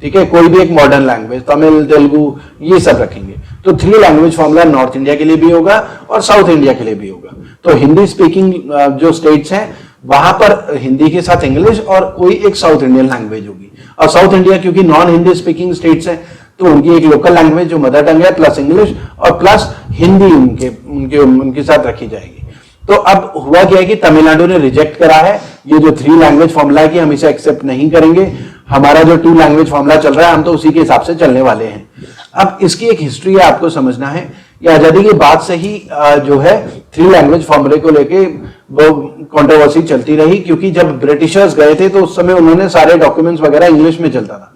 A: ठीक है, कोई भी एक मॉडर्न लैंग्वेज, तमिल, तेलुगु, ये सब रखेंगे। तो 3 लैंग्वेज फॉर्मूला नॉर्थ इंडिया के लिए भी होगा और साउथ इंडिया के लिए भी होगा। तो हिंदी स्पीकिंग जो स्टेट्स हैं वहां पर हिंदी के साथ इंग्लिश और कोई एक साउथ इंडियन लैंग्वेज होगी। और साउथ इंडिया क्योंकि नॉन हिंदी स्पीकिंग स्टेट्स हैं, तो उनकी एक लोकल लैंग्वेज जो मदर टंग है प्लस इंग्लिश और प्लस हिंदी उनके साथ रखी जाएगी। तो अब हुआ क्या है कि तमिलनाडु ने रिजेक्ट करा है ये जो 3 लैंग्वेज फॉर्मूला है कि हम इसे एक्सेप्ट नहीं करेंगे, हमारा जो 2 लैंग्वेज फॉर्मूला चल रहा है हम तो उसी के हिसाब से चलने वाले हैं। अब इसकी एक हिस्ट्री है, आपको समझना है। ये आजादी के बाद से ही जो है 3 लैंग्वेज फॉर्मूले को लेके वो कंट्रोवर्सी चलती रही, क्योंकि जब ब्रिटिशर्स गए थे तो उस समय उन्होंने सारे डॉक्यूमेंट्स वगैरह इंग्लिश में चलता था।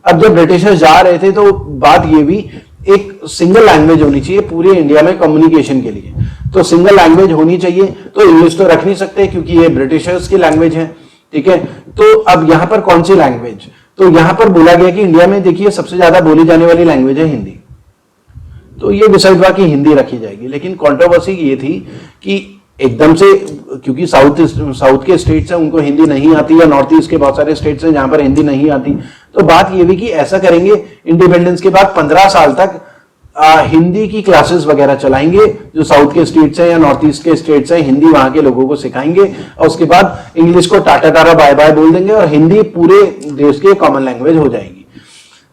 A: अब जब ब्रिटिशर्स जा रहे थे तो बात ये भी, एक सिंगल लैंग्वेज होनी चाहिए पूरे इंडिया में कम्युनिकेशन के लिए। तो सिंगल लैंग्वेज होनी चाहिए, तो इंग्लिश तो रख नहीं सकते क्योंकि ये ब्रिटिशर्स की लैंग्वेज है। ठीक है, तो अब यहां पर कौन सी लैंग्वेज, तो यहां पर बोला गया कि इंडिया में देखिए सबसे ज्यादा बोली जाने वाली लैंग्वेज है हिंदी, तो ये डिसाइड हुआ कि हिंदी रखी जाएगी। लेकिन कंट्रोवर्सी ये थी कि एकदम से, क्योंकि साउथ के स्टेट्स हैं उनको हिंदी नहीं आती, या नॉर्थ ईस्ट के बहुत सारे स्टेट्स हैं जहां पर हिंदी नहीं आती, तो बात ये भी कि ऐसा करेंगे इंडिपेंडेंस के बाद 15 साल तक हिंदी की क्लासेस वगैरह चलाएंगे, जो साउथ के स्टेट्स हैं या नॉर्थ ईस्ट के स्टेट्स हैं हिंदी वहां के लोगों को सिखाएंगे, और उसके बाद इंग्लिश को टाटा टाटा बाय बाय बोल देंगे और हिंदी पूरे देश के कॉमन लैंग्वेज हो जाएगी।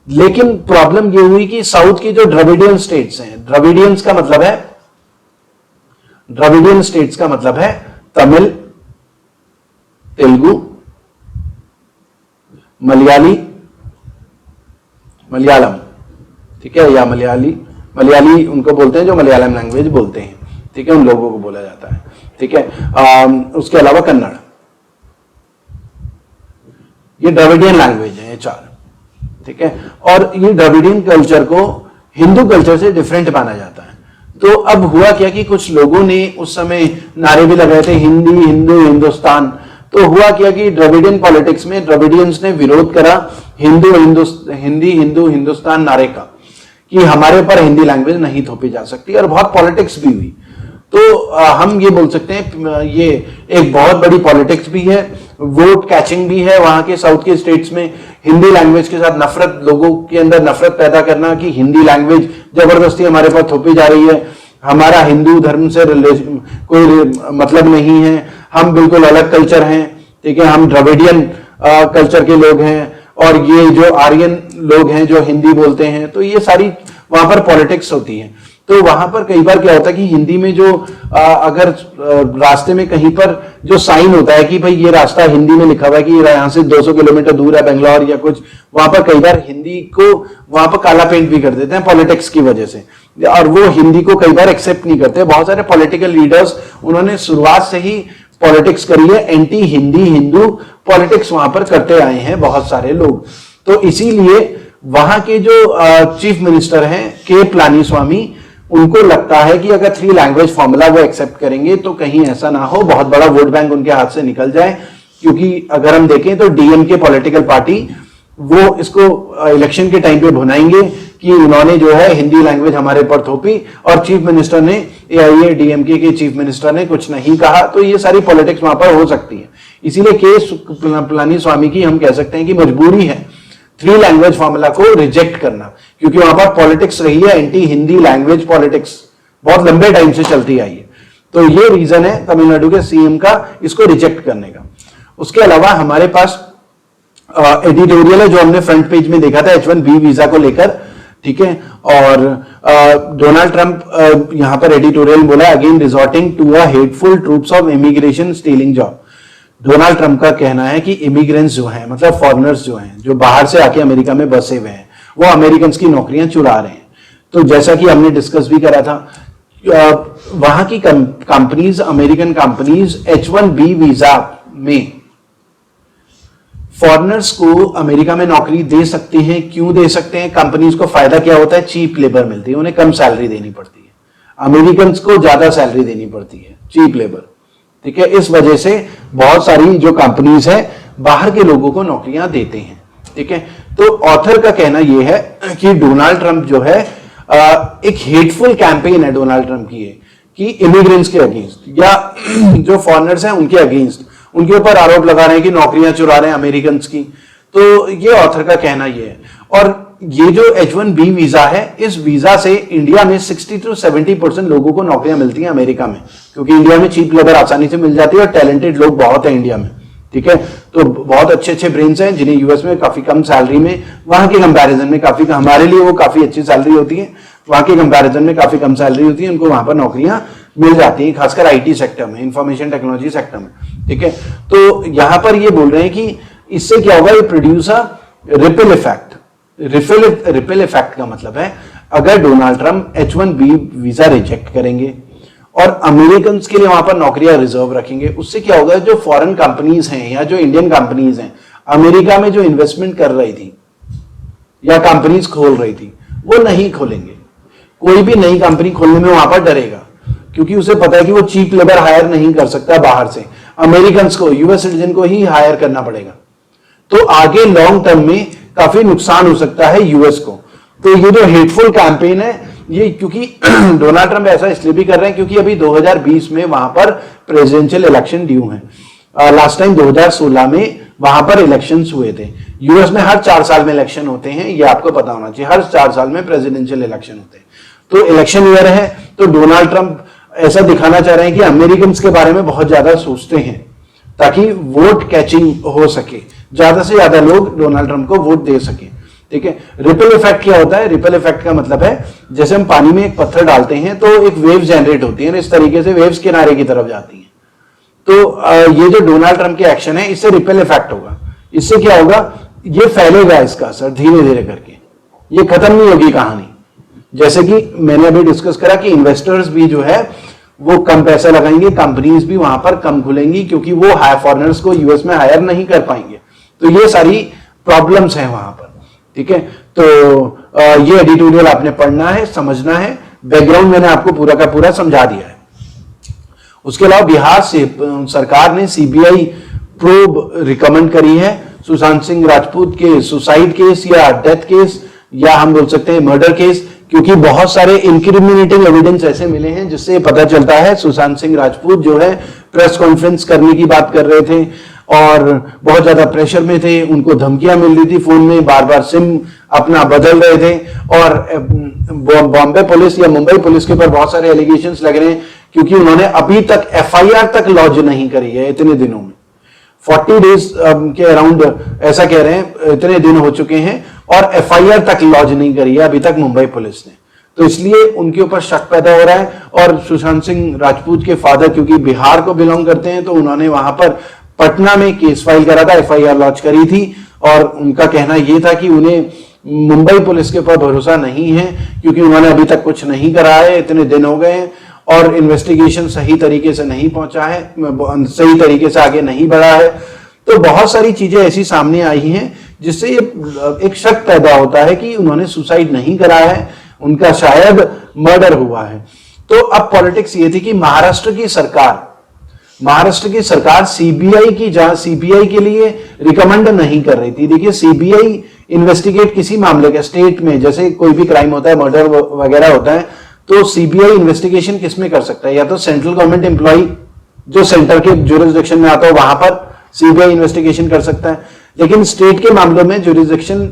A: लेकिन प्रॉब्लम ये हुई कि साउथ की जो द्रविडियन स्टेट्स हैं, द्रविडियंस का मतलब है द्रविडियन स्टेट्स का मतलब है तमिल, तेलुगु, मलयालम, ठीक है, या मलयाली उनको बोलते हैं जो मलयालम लैंग्वेज बोलते हैं, ठीक है, उन लोगों को बोला जाता है, ठीक है। उसके अलावा कन्नड़, ये द्रविडियन लैंग्वेज है, ये 4, ठीक है। और ये द्रविडियन कल्चर को हिंदू कल्चर से डिफरेंट माना जाता है। तो अब हुआ क्या कि कुछ लोगों ने उस समय नारे भी लगाए थे, हिंदी, हिंदू, हिंदुस्तान। तो हुआ क्या कि द्रविडियन पॉलिटिक्स में द्रविडियंस ने विरोध करा हिंदी, हिंदू, हिंदुस्तान नारे का, कि हमारे ऊपर हिंदी लैंग्वेज नहीं थोपी जा सकती, और बहुत पॉलिटिक्स भी हुई। तो हम ये बोल सकते हैं ये एक बहुत बड़ी पॉलिटिक्स भी है, वोट कैचिंग भी है। वहां के साउथ के स्टेट्स में हिंदी लैंग्वेज के साथ नफरत, लोगों के अंदर नफरत पैदा करना कि हिंदी लैंग्वेज जबरदस्ती हमारे पास थोपी जा रही है, हमारा हिंदू धर्म से कोई मतलब नहीं है, हम बिल्कुल अलग कल्चर हैं, ठीक है, हम द्रविडियन कल्चर के लोग हैं, और ये जो आर्यन लोग हैं जो हिंदी बोलते हैं। तो ये सारी वहां पर पॉलिटिक्स होती है। तो वहां पर कई बार क्या होता है कि हिंदी में जो अगर रास्ते में कहीं पर जो साइन होता है कि भाई ये रास्ता हिंदी में लिखा हुआ है कि यहाँ से 200 किलोमीटर दूर है बेंगलोर या कुछ, वहां पर कई बार हिंदी को वहां पर काला पेंट भी कर देते हैं पॉलिटिक्स की वजह से, और वो हिंदी को कई बार एक्सेप्ट नहीं करते। बहुत सारे पॉलिटिकल लीडर्स, उन्होंने शुरुआत से ही पॉलिटिक्स करी है, एंटी हिंदी हिंदू पॉलिटिक्स वहां पर करते आए हैं बहुत सारे लोग। तो इसीलिए वहां के जो चीफ मिनिस्टर हैं के पलानीस्वामी, उनको लगता है कि अगर 3 लैंग्वेज फॉर्मूला वो एक्सेप्ट करेंगे तो कहीं ऐसा ना हो बहुत बड़ा वोट बैंक उनके हाथ से निकल जाए। क्योंकि अगर हम देखें तो डीएमके पॉलिटिकल पार्टी वो इसको इलेक्शन के टाइम पे भुनाएंगे कि उन्होंने जो है हिंदी लैंग्वेज हमारे पर थोपी, और चीफ मिनिस्टर ने, एआईएडीएमके के चीफ मिनिस्टर ने कुछ नहीं कहा। तो ये सारी पॉलिटिक्स वहां पर हो सकती है। इसीलिए के पलानीस्वामी की हम कह सकते हैं कि मजबूरी है 3 लैंग्वेज फॉर्मूला को रिजेक्ट करना, क्योंकि वहां पर पॉलिटिक्स रही है, एंटी हिंदी लैंग्वेज पॉलिटिक्स बहुत लंबे टाइम से चलती आई है। तो ये रीजन है तमिलनाडु के सीएम का इसको रिजेक्ट करने का। उसके अलावा हमारे पास एडिटोरियल है जो हमने फ्रंट पेज में देखा था H1B वीजा को लेकर, ठीक है। और डोनाल्ड ट्रंप यहां पर एडिटोरियल बोला, again resorting to a hateful tropes of immigration stealing job. Donald Trump का कहना है कि इमिग्रेंट्स जो हैं, मतलब फॉरेनर्स जो हैं, जो बाहर से आके अमेरिका में बसे हुए हैं, वो अमेरिकन की नौकरियां चुरा रहे हैं। तो जैसा कि हमने डिस्कस भी करा था, वहां की companies, American companies H1B visa में फॉरेनर्स को अमेरिका में नौकरी दे सकते हैं। क्यों दे सकते हैं? कंपनीज को फायदा क्या होता है? चीप लेबर मिलती है, उन्हें कम सैलरी देनी पड़ती है। अमेरिकन को ज्यादा सैलरी देनी पड़ती है, चीप लेबर, ठीक है। इस वजह से बहुत सारी जो कंपनीज है बाहर के लोगों को नौकरियां देते हैं, ठीक है। तो ऑथर का कहना यह है कि डोनाल्ड ट्रंप जो है एक हेटफुल कैंपेन है डोनाल्ड ट्रंप की है कि इमिग्रेंट्स के अगेंस्ट या जो फॉरेनर्स हैं उनके अगेंस्ट, उनके ऊपर आरोप लगा रहे हैं कि नौकरियां चुरा रहे हैं अमेरिकन की। तो ये ऑथर का कहना ये है। और ये जो H1B वीजा है, इस वीजा से इंडिया में 60 to 70% लोगों को नौकरियां मिलती हैं अमेरिका में, क्योंकि इंडिया में चीप लेबर आसानी से मिल जाती है और टैलेंटेड लोग बहुत है इंडिया में, ठीक है। तो बहुत अच्छे अच्छे ब्रेन्स हैं जिन्हें यूएस में काफी कम सैलरी में, वहां के कंपैरिजन में काफी, हमारे लिए वो काफी अच्छी सैलरी होती है, वहां के कंपैरिजन में काफी कम सैलरी होती है, उनको वहां पर नौकरियां मिल जाती है, खासकर आईटी सेक्टर में, इंफॉर्मेशन टेक्नोलॉजी सेक्टर में, ठीक है। तो यहां पर ये बोल रहे हैं कि इससे क्या होगा, ये produce a ripple effect. Ripple effect का मतलब है अगर Donald Trump H1B visa reject करेंगे और अमेरिकन के लिए वहां पर नौकरियां रिजर्व रखेंगे, उससे क्या होगा, जो फॉरेन कंपनीज हैं या जो इंडियन कंपनीज हैं अमेरिका में जो इन्वेस्टमेंट कर रही थी या कंपनीज खोल रही थी, वो नहीं खोलेंगे। कोई भी नई कंपनी खोलने में वहां पर डरेगा, क्योंकि उसे पता है कि वो चीप लेबर हायर नहीं कर सकता बाहर से, अमेरिकन को, यूएस सिटीजन को ही हायर करना पड़ेगा। तो आगे लॉन्ग टर्म में काफी नुकसान हो सकता है यूएस को। तो ये जो हेटफुल कैंपेन है, ये क्योंकि डोनाल्ड ट्रंप ऐसा इसलिए भी कर रहे हैं क्योंकि अभी 2020 में वहां पर प्रेसिडेंशियल इलेक्शन ड्यू हैं। लास्ट टाइम 2016 में वहां पर इलेक्शंस हुए थे। यूएस में हर 4 साल में इलेक्शन होते हैं, ये आपको पता होना चाहिए, हर 4 साल में प्रेसिडेंशियल इलेक्शन होते हैं। तो इलेक्शन ईयर है, तो डोनाल्ड ट्रंप ऐसा दिखाना चाह रहे हैं कि अमेरिकन के बारे में बहुत ज्यादा सोचते हैं ताकि वोट कैचिंग हो सके, ज्यादा से ज्यादा लोग डोनाल्ड ट्रंप को वोट दे सके, ठीक है। रिपल इफेक्ट क्या होता है? रिपल इफेक्ट का मतलब है जैसे हम पानी में एक पत्थर डालते हैं तो एक वेव जनरेट होती है, इस तरीके से वेव्स किनारे की तरफ जाती हैं। तो ये जो डोनाल्ड ट्रंप के एक्शन है, इससे रिपल इफेक्ट होगा। इससे क्या होगा? ये फैलेगा इसका असर धीरे धीरे करके, ये खत्म नहीं होगी कहानी। जैसे कि मैंने अभी डिस्कस करा कि इन्वेस्टर्स भी जो है वो कम पैसा लगाएंगे, कंपनीज भी वहां पर कम खुलेंगी क्योंकि वो फॉरेनर्स को यूएस में हायर नहीं कर पाएंगे। तो ये सारी प्रॉब्लम्स हैं वहां पर, ठीक है। तो ये एडिटोरियल आपने पढ़ना है, समझना है, बैकग्राउंड मैंने आपको पूरा का पूरा समझा दिया है। उसके अलावा बिहार से सरकार ने सीबीआई प्रोब रिकमेंड करी है सुशांत सिंह राजपूत के सुसाइड केस या डेथ केस या हम बोल सकते हैं मर्डर केस, क्योंकि बहुत सारे इंक्रिमिनेटिंग एविडेंस ऐसे मिले हैं जिससे पता चलता है सुशांत सिंह राजपूत जो है प्रेस कॉन्फ्रेंस करने की बात कर रहे थे और बहुत ज्यादा प्रेशर में थे, उनको धमकियां मिल रही थी फोन में, बार बार सिम अपना बदल रहे थे और बॉम्बे पुलिस या मुंबई पुलिस के ऊपर बहुत सारे एलिगेशंस लग रहे हैं क्योंकि उन्होंने अभी तक एफआईआर तक लॉन्च नहीं करी है इतने दिनों में। 40 डेज के अराउंड ऐसा कह रहे हैं, इतने दिन हो चुके हैं और एफआईआर तक लॉन्च नहीं करी है अभी तक मुंबई पुलिस ने। तो इसलिए उनके ऊपर शक पैदा हो रहा है। और सुशांत सिंह राजपूत के फादर क्योंकि बिहार को बिलोंग करते हैं तो उन्होंने वहां पर पटना में केस फाइल करा था, एफआईआर लॉन्च करी थी और उनका कहना यह था कि उन्हें मुंबई पुलिस के ऊपर भरोसा नहीं है क्योंकि उन्होंने अभी तक कुछ नहीं करा है, इतने दिन हो गए हैं और इन्वेस्टिगेशन सही तरीके से नहीं पहुंचा है, सही तरीके से आगे नहीं बढ़ा है। तो बहुत सारी चीजें ऐसी सामने आई हैं जिससे ये एक शक पैदा होता है कि उन्होंने सुसाइड नहीं करा है, उनका शायद मर्डर हुआ है। तो अब पॉलिटिक्स ये थी कि महाराष्ट्र की सरकार सीबीआई के लिए रिकमेंड नहीं कर रही थी। देखिए सीबीआई इन्वेस्टिगेट किसी मामले का स्टेट में, जैसे कोई भी क्राइम होता है, मर्डर वगैरह होता है, तो सीबीआई इन्वेस्टिगेशन किसमें कर सकता है? या तो सेंट्रल गवर्नमेंट एम्प्लॉय जो सेंटर के ज्यूरिसडिक्शन में आता है वहां पर सीबीआई इन्वेस्टिगेशन कर सकता है। लेकिन स्टेट के मामलों में ज्यूरिसडिक्शन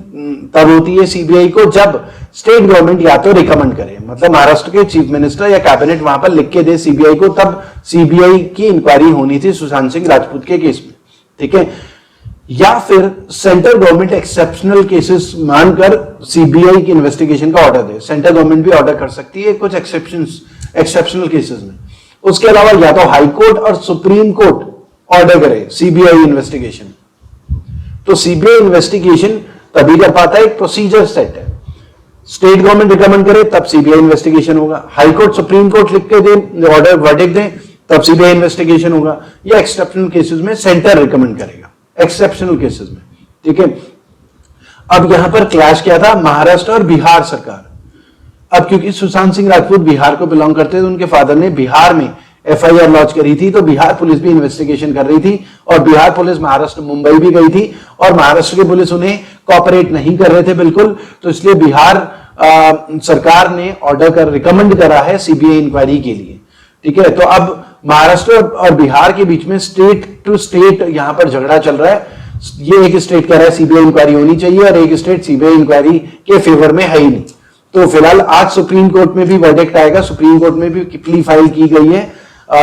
A: तब होती है सीबीआई को जब स्टेट गवर्नमेंट या तो रिकमेंड करे, मतलब महाराष्ट्र के चीफ मिनिस्टर या कैबिनेट वहां पर लिख के दे सीबीआई को, तब सीबीआई की इंक्वायरी होनी थी सुशांत सिंह राजपूत के केस में, ठीक है। या फिर सेंट्रल गवर्नमेंट एक्सेप्शनल केसेस मानकर सीबीआई की इन्वेस्टिगेशन का ऑर्डर दे। सेंट्रल गवर्नमेंट भी ऑर्डर कर सकती है कुछ एक्सेप्शनल केसेस में। उसके अलावा या तो हाई कोर्ट और सुप्रीम कोर्ट ऑर्डर करे सीबीआई इन्वेस्टिगेशन। तो सीबीआई इन्वेस्टिगेशन तभी कर पाता है, एक प्रोसीजर सेट है। स्टेट गवर्नमेंट रिकमेंड करे तब सीबीआई इन्वेस्टिगेशन होगा, हाई कोर्ट सुप्रीम कोर्ट लिख के दे, ऑर्डर वर्डिक्ट दे, तब सीबीआई इन्वेस्टिगेशन होगा, या एक्सेप्शनल केसेस में सेंटर रिकमेंड करेगा, एक्सेप्शनल केसेस में, ठीक है। अब यहां पर क्लैश क्या था? महाराष्ट्र और बिहार सरकार। अब क्योंकि सुशांत सिंह राजपूत बिहार को बिलोंग करते थे, उनके फादर ने बिहार में एफआईआर लॉन्च करी थी, तो बिहार पुलिस भी इन्वेस्टिगेशन कर रही थी और बिहार पुलिस महाराष्ट्र मुंबई भी गई थी और महाराष्ट्र की पुलिस उन्हें कोऑपरेट नहीं कर रहे थे बिल्कुल। तो इसलिए बिहार सरकार ने रिकमेंड करा है सीबीआई इंक्वायरी के लिए, ठीक है। तो अब महाराष्ट्र और बिहार के बीच में स्टेट टू स्टेट यहां पर झगड़ा चल रहा है। ये एक स्टेट कह रहा है सीबीआई इंक्वायरी होनी चाहिए और एक स्टेट सीबीआई इंक्वायरी के फेवर में है ही नहीं। तो फिलहाल आज सुप्रीम कोर्ट में भी वर्डिक्ट आएगा, सुप्रीम कोर्ट में भी प्ली फाइल की गई है।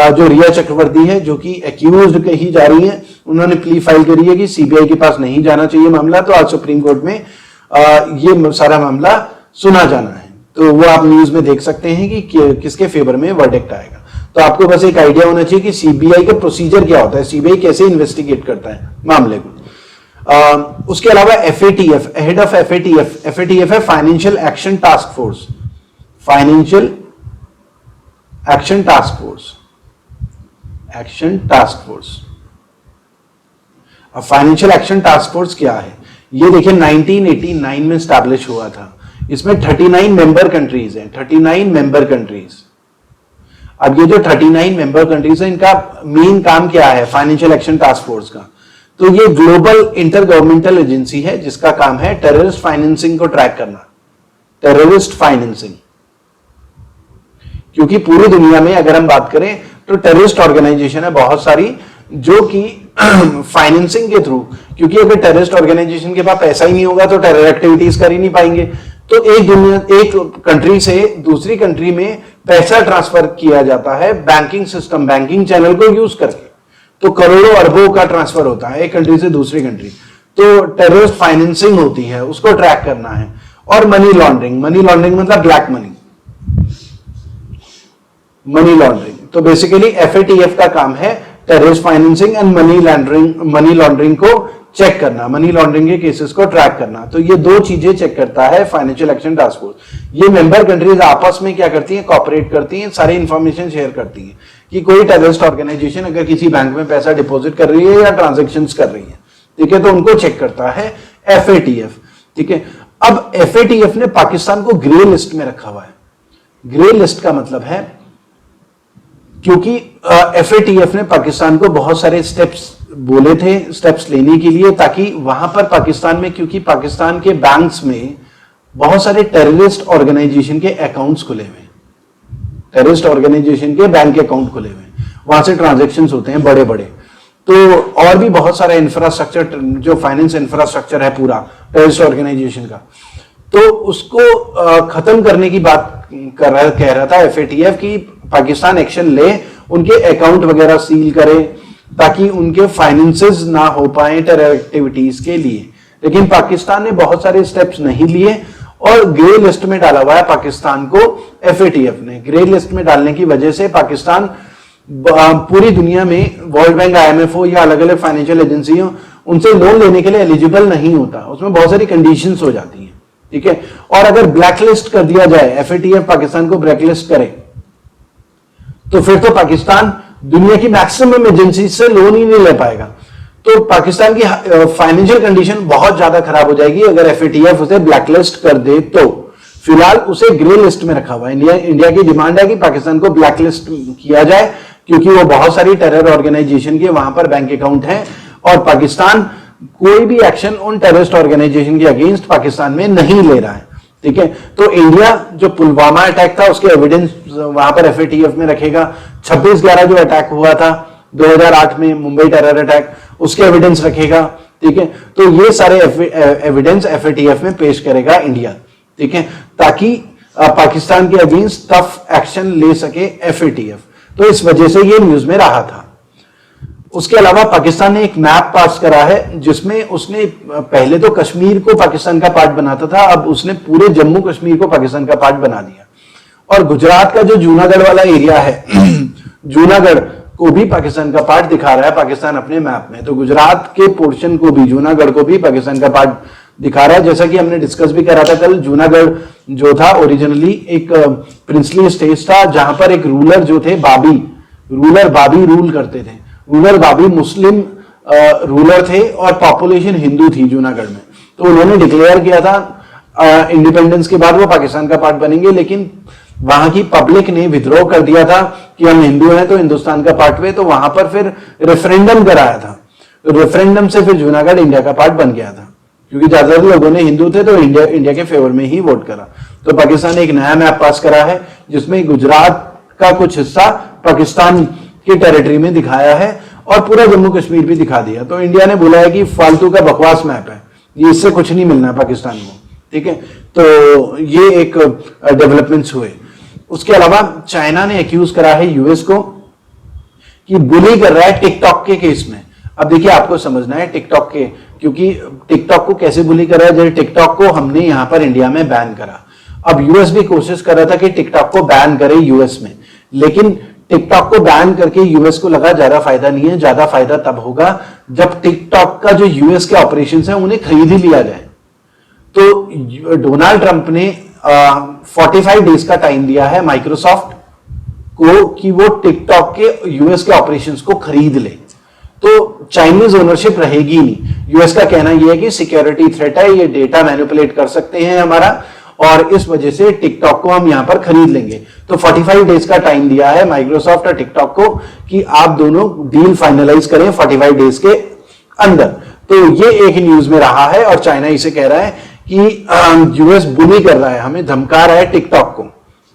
A: जो रिया चक्रवर्ती है जो कि एक्यूज्ड कही जा रही है, उन्होंने प्ली फाइल करी है कि सीबीआई के पास नहीं जाना चाहिए मामला। तो आज सुप्रीम कोर्ट में ये सारा मामला सुना जाना है। तो वो आप न्यूज में देख सकते हैं कि किसके फेवर में वर्डिक्ट आएगा। तो आपको बस एक आइडिया होना चाहिए कि सीबीआई का प्रोसीजर क्या होता है, सीबीआई कैसे इन्वेस्टिगेट करता है मामले को। उसके अलावा एफएटीएफ, हेड ऑफ एफएटीएफ है financial action task force. Financial action task force, अब फाइनेंशियल एक्शन टास्क फोर्स क्या है? ये देखिए 1989 में स्टैब्लिश हुआ था। इसमें 39 मेंबर कंट्रीज हैं, 39 मेंबर कंट्रीज। अब ये जो 39 मेंबर कंट्रीज हैं, इनका मेन काम क्या है फाइनेंशियल एक्शन टास्क फोर्स का? तो ये ग्लोबल इंटर गवर्नमेंटल एजेंसी है जिसका काम है टेररिस्ट फाइनेंसिंग को ट्रैक करना, टेररिस्ट फाइनेंसिंग। क्योंकि पूरी दुनिया में अगर हम बात करें तो टेररिस्ट ऑर्गेनाइजेशन है बहुत सारी जो कि फाइनेंसिंग के थ्रू, क्योंकि अगर टेररिस्ट ऑर्गेनाइजेशन के पास पैसा ही नहीं होगा तो टेरर एक्टिविटीज कर ही नहीं पाएंगे। तो एक कंट्री से दूसरी कंट्री में पैसा ट्रांसफर किया जाता है बैंकिंग सिस्टम, बैंकिंग चैनल को यूज करके। तो करोड़ों अरबों का ट्रांसफर होता है एक कंट्री से दूसरी कंट्री। तो टेररिस्ट फाइनेंसिंग होती है उसको ट्रैक करना है, और मनी लॉन्ड्रिंग मतलब ब्लैक मनी, मनी लॉन्ड्रिंग। तो बेसिकली एफएटीएफ का काम है terrorist financing and money laundering को चेक करना, मनी लॉन्ड्रिंग के केसेस को ट्रैक करना। तो ये दो चीजें चेक करता है फाइनेंशियल एक्शन टास्क फोर्स। ये मेंबर कंट्रीज आपस में क्या करती हैं, कॉपरेट करती हैं, सारी इंफॉर्मेशन शेयर करती हैं कि कोई टेररिस्ट ऑर्गेनाइजेशन अगर किसी बैंक में पैसा डिपॉजिट कर रही है या ट्रांजेक्शन्स कर रही है, ठीक है, तो उनको चेक करता है एफएटीएफ, ठीक है। अब एफएटीएफ ने पाकिस्तान को ग्रे लिस्ट में रखा हुआ है। ग्रे लिस्ट का मतलब है क्योंकि एफएटीएफ ने पाकिस्तान को बहुत सारे स्टेप्स बोले थे, स्टेप्स लेने के लिए, ताकि वहां पर पाकिस्तान में, क्योंकि पाकिस्तान के बैंक्स में बहुत सारे टेररिस्ट ऑर्गेनाइजेशन के अकाउंट्स खुले हुए, टेररिस्ट ऑर्गेनाइजेशन के बैंक अकाउंट खुले हुए, वहां से ट्रांजैक्शंस होते हैं बड़े बड़े। तो और भी बहुत सारा इंफ्रास्ट्रक्चर, जो फाइनेंस इंफ्रास्ट्रक्चर है पूरा टेररिस्ट ऑर्गेनाइजेशन का, तो उसको खत्म करने की बात कह रहा था एफएटीएफ की पाकिस्तान एक्शन ले, उनके अकाउंट वगैरह सील करे ताकि उनके फाइनेंसेस ना हो पाए टेरर एक्टिविटीज के लिए। लेकिन पाकिस्तान ने बहुत सारे स्टेप्स नहीं लिए और ग्रे लिस्ट में डाला हुआ है पाकिस्तान को एफएटीएफ ने। ग्रे लिस्ट में डालने की वजह से पाकिस्तान पूरी दुनिया में वर्ल्ड बैंक, आईएमएफ हो या अलग अलग फाइनेंशियल एजेंसी हो, उनसे लोन लेने के लिए एलिजिबल नहीं होता, उसमें बहुत सारी कंडीशंस हो जाती हैं, ठीक है। और अगर ब्लैकलिस्ट कर दिया जाए, एफएटीएफ पाकिस्तान को ब्लैकलिस्ट करे, तो फिर तो पाकिस्तान दुनिया की मैक्सिमम एजेंसी से लोन ही नहीं ले पाएगा। तो पाकिस्तान की फाइनेंशियल कंडीशन बहुत ज्यादा खराब हो जाएगी अगर एफएटीएफ उसे ब्लैकलिस्ट कर दे। तो फिलहाल उसे ग्रे लिस्ट में रखा हुआ है। इंडिया की डिमांड है कि पाकिस्तान को ब्लैकलिस्ट किया जाए, क्योंकि वो बहुत सारी टेरर ऑर्गेनाइजेशन के वहां पर बैंक अकाउंट हैं और पाकिस्तान कोई भी एक्शन उन टेररिस्ट ऑर्गेनाइजेशन के अगेंस्ट पाकिस्तान में नहीं ले रहा है, ठीक है। तो इंडिया जो पुलवामा अटैक था उसके एविडेंस वहां पर एफएटीएफ में रखेगा। 26/11 जो अटैक हुआ था 2008 में, मुंबई टेरर अटैक, उसके एविडेंस रखेगा, ठीक है। तो ये सारे एविडेंस एफएटीएफ में पेश करेगा इंडिया, ठीक है, ताकि पाकिस्तान के अगेंस्ट टफ एक्शन ले सके एफएटीएफ। तो इस वजह से ये न्यूज में रहा था। उसके अलावा पाकिस्तान ने एक मैप पास करा है जिसमें उसने पहले तो कश्मीर को पाकिस्तान का पार्ट बनाता था, अब उसने पूरे जम्मू कश्मीर को पाकिस्तान का पार्ट बना दिया। और गुजरात का जो जूनागढ़ वाला एरिया है जूनागढ़ को भी पाकिस्तान का पार्ट दिखा रहा है पाकिस्तान अपने मैप में। तो गुजरात के पोर्शन को भी, जूनागढ़ को भी पाकिस्तान का पार्ट दिखा रहा है। जैसा कि हमने डिस्कस भी करा था कल, जूनागढ़ जो था ओरिजिनली एक प्रिंसली स्टेट था जहां पर एक रूलर जो थे रूलर बाबी रूल करते थे। रूलर बाबी मुस्लिम रूलर थे और पॉपुलेशन हिंदू थी जूनागढ़ में। तो उन्होंने डिक्लेयर किया था इंडिपेंडेंस के बाद वो पाकिस्तान का पार्ट बनेंगे, लेकिन वहां की पब्लिक ने विद्रोह कर दिया था कि हम हिंदू हैं तो हिंदुस्तान का पार्ट हुए। तो वहां पर फिर रेफरेंडम कराया था, रेफरेंडम से फिर जूनागढ़ इंडिया का पार्ट बन गया था, क्योंकि ज्यादातर लोगों ने हिंदू थे तो इंडिया के फेवर में ही वोट करा। तो पाकिस्तान ने एक नया मैप पास करा है जिसमें गुजरात का कुछ हिस्सा पाकिस्तान की टेरिटरी में दिखाया है और पूरा जम्मू कश्मीर भी दिखा दिया। तो इंडिया ने बोला है कि फालतू का बकवास मैप है, ये इससे कुछ नहीं मिलना पाकिस्तान को, ठीक है। तो ये एक डेवलपमेंट्स हुए। उसके अलावा चाइना ने एक्यूज करा है यूएस को कि बुली कर रहा है टिकटॉक के केस में। अब देखिए आपको समझना है टिकटॉक के, क्योंकि टिकटॉक को कैसे बुली कर रहा है। जैसे टिकटॉक को हमने यहां पर इंडिया में बैन करा, अब यूएस भी कोशिश कर रहा था कि टिकटॉक को बैन करे यूएस में, लेकिन टिकटॉक को बैन करके यूएस को लगा ज्यादा फायदा नहीं है। ज्यादा फायदा तब होगा जब टिकटॉक का जो यूएस के ऑपरेशंस है उन्हें खरीद ही लिया जाए। तो डोनाल्ड ट्रंप ने 45 डेज का टाइम दिया है माइक्रोसॉफ्ट को कि वो टिकटॉक के यूएस के ऑपरेशंस को खरीद ले। तो चाइनीज ओनरशिप रहेगी नहीं। यूएस का कहना यह है कि सिक्योरिटी थ्रेट है, ये डेटा मैनिपुलेट कर सकते हैं हमारा, और इस वजह से टिकटॉक को हम यहां पर खरीद लेंगे। तो 45 डेज का टाइम दिया है माइक्रोसॉफ्ट और टिकटॉक को कि आप दोनों डील फाइनलाइज करें 45 डेज के अंदर। तो ये एक न्यूज में रहा है और चाइना इसे कह रहा है कि यूएस बुली कर रहा है, हमें धमका रहा है टिकटॉक को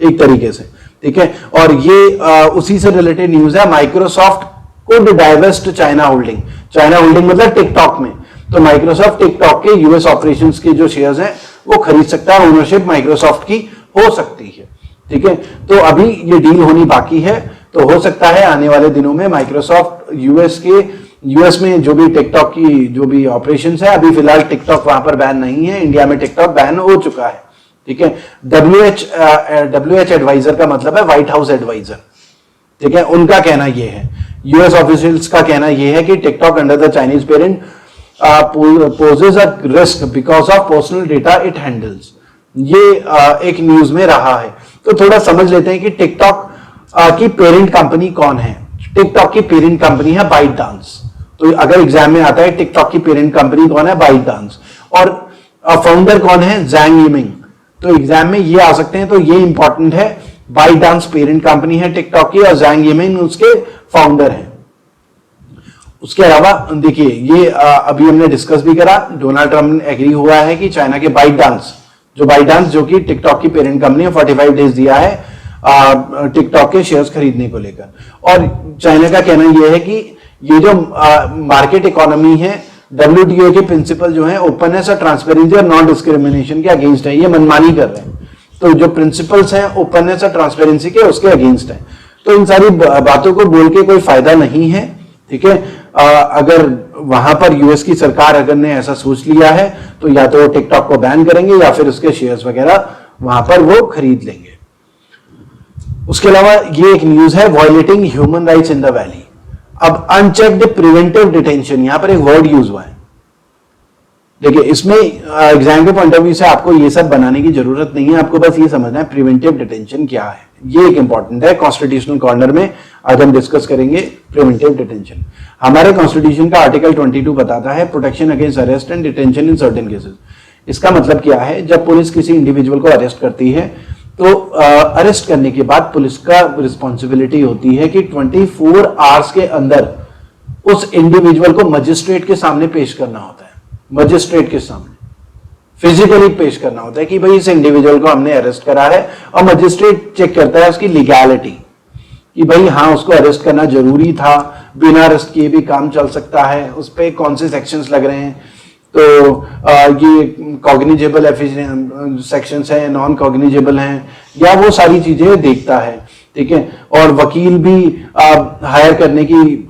A: एक तरीके से, ठीक है। और ये उसी से रिलेटेड न्यूज है। Microsoft could divest China holding मतलब टिकटॉक में। तो माइक्रोसॉफ्ट टिकटॉक के यूएस ऑपरेशंस के जो शेयर्स हैं वो खरीद सकता है, ओनरशिप माइक्रोसॉफ्ट की हो सकती है, ठीक है। तो अभी ये डील होनी बाकी है, तो हो सकता है आने वाले दिनों में माइक्रोसॉफ्ट यूएस के यूएस में जो भी टिकटॉक की जो भी ऑपरेशंस है, अभी फिलहाल टिकटॉक वहां पर बैन नहीं है, इंडिया में टिकटॉक बैन हो चुका है। ठीक है, WH एडवाइजर का मतलब है व्हाइट हाउस एडवाइजर। ठीक है, उनका कहना यह है, यूएस ऑफिशियल्स का कहना यह है कि TikTok under the Chinese parent poses a risk because of personal data it handles। ये एक न्यूज में रहा है। तो थोड़ा समझ लेते हैं कि टिकटॉक की पेरेंट कंपनी कौन है। टिकटॉक की पेरेंट कंपनी है बाइट डांस। तो अगर एग्जाम में आता है टिकटॉक की पेरेंट कंपनी कौन है, बाइट डांस, और फाउंडर कौन है, जैंग यिमिंग। तो एग्जाम में ये आ सकते हैं, तो ये इंपॉर्टेंट है। बाइट डांस पेरेंट कंपनी है टिकटॉक की और जैंग यिमिंग उसके फाउंडर हैं। उसके अलावा देखिए, ये अभी हमने डिस्कस भी करा, डोनाल्ड ट्रंप ने एग्री हुआ है कि चाइना के बाइट डांस जो कि टिकटॉक की पेरेंट कंपनी है, 45 डेज दिया है टिकटॉक के शेयर्स खरीदने को लेकर। और चाइना का कहना यह है कि ये जो मार्केट इकोनॉमी है, WTO के प्रिंसिपल जो है ओपननेस और ट्रांसपेरेंसी और नॉन डिस्क्रिमिनेशन के अगेंस्ट है, ये मनमानी कर रहे हैं। तो जो प्रिंसिपल्स हैं ओपननेस और ट्रांसपेरेंसी के, उसके अगेंस्ट है। तो इन सारी बातों को बोल के कोई फायदा नहीं है। ठीक है, अगर वहां पर यूएस की सरकार अगर ने ऐसा सोच लिया है तो या तो वो टिकटॉक को बैन करेंगे या फिर उसके शेयर्स वगैरह वहां पर वो खरीद लेंगे। उसके अलावा ये एक न्यूज है, violating human rights in the valley. अब अनचेक्ड प्रिवेंटिव डिटेंशन, यहां पर एक वर्ड यूज हुआ है। देखिए, इसमें एग्जाम के पॉइंट ऑफ व्यू से आपको ये सब बनाने की जरूरत नहीं है, आपको बस ये समझना है प्रिवेंटिव डिटेंशन क्या है। ये एक इंपॉर्टेंट है, कॉन्स्टिट्यूशनल कॉर्नर में आज हम डिस्कस करेंगे प्रिवेंटिव डिटेंशन। हमारे कॉन्स्टिट्यूशन का आर्टिकल 22 बताता है protection against arrest and detention in certain cases. इसका मतलब क्या है, जब पुलिस किसी इंडिविजुअल को अरेस्ट करती है तो अरेस्ट करने के बाद पुलिस का रिस्पॉन्सिबिलिटी होती है कि 24 आवर्स के अंदर उस इंडिविजुअल को मजिस्ट्रेट के सामने पेश करना होता है। मजिस्ट्रेट के सामने फिजिकली पेश करना होता है कि भाई इस इंडिविजुअल को हमने अरेस्ट करा है, और मजिस्ट्रेट चेक करता है उसकी लीगैलिटी कि भाई हाँ उसको अरेस्ट करना जरूरी था, बिना अरेस्ट किए भी काम चल सकता है, उस पर कौन से सेक्शंस लग रहे हैं। तो ये कॉग्निजेबल सेक्शंस हैं, नॉन कॉग्निजेबल हैं, या वो सारी चीजें देखता है। ठीक है, और वकील भी हायर करने की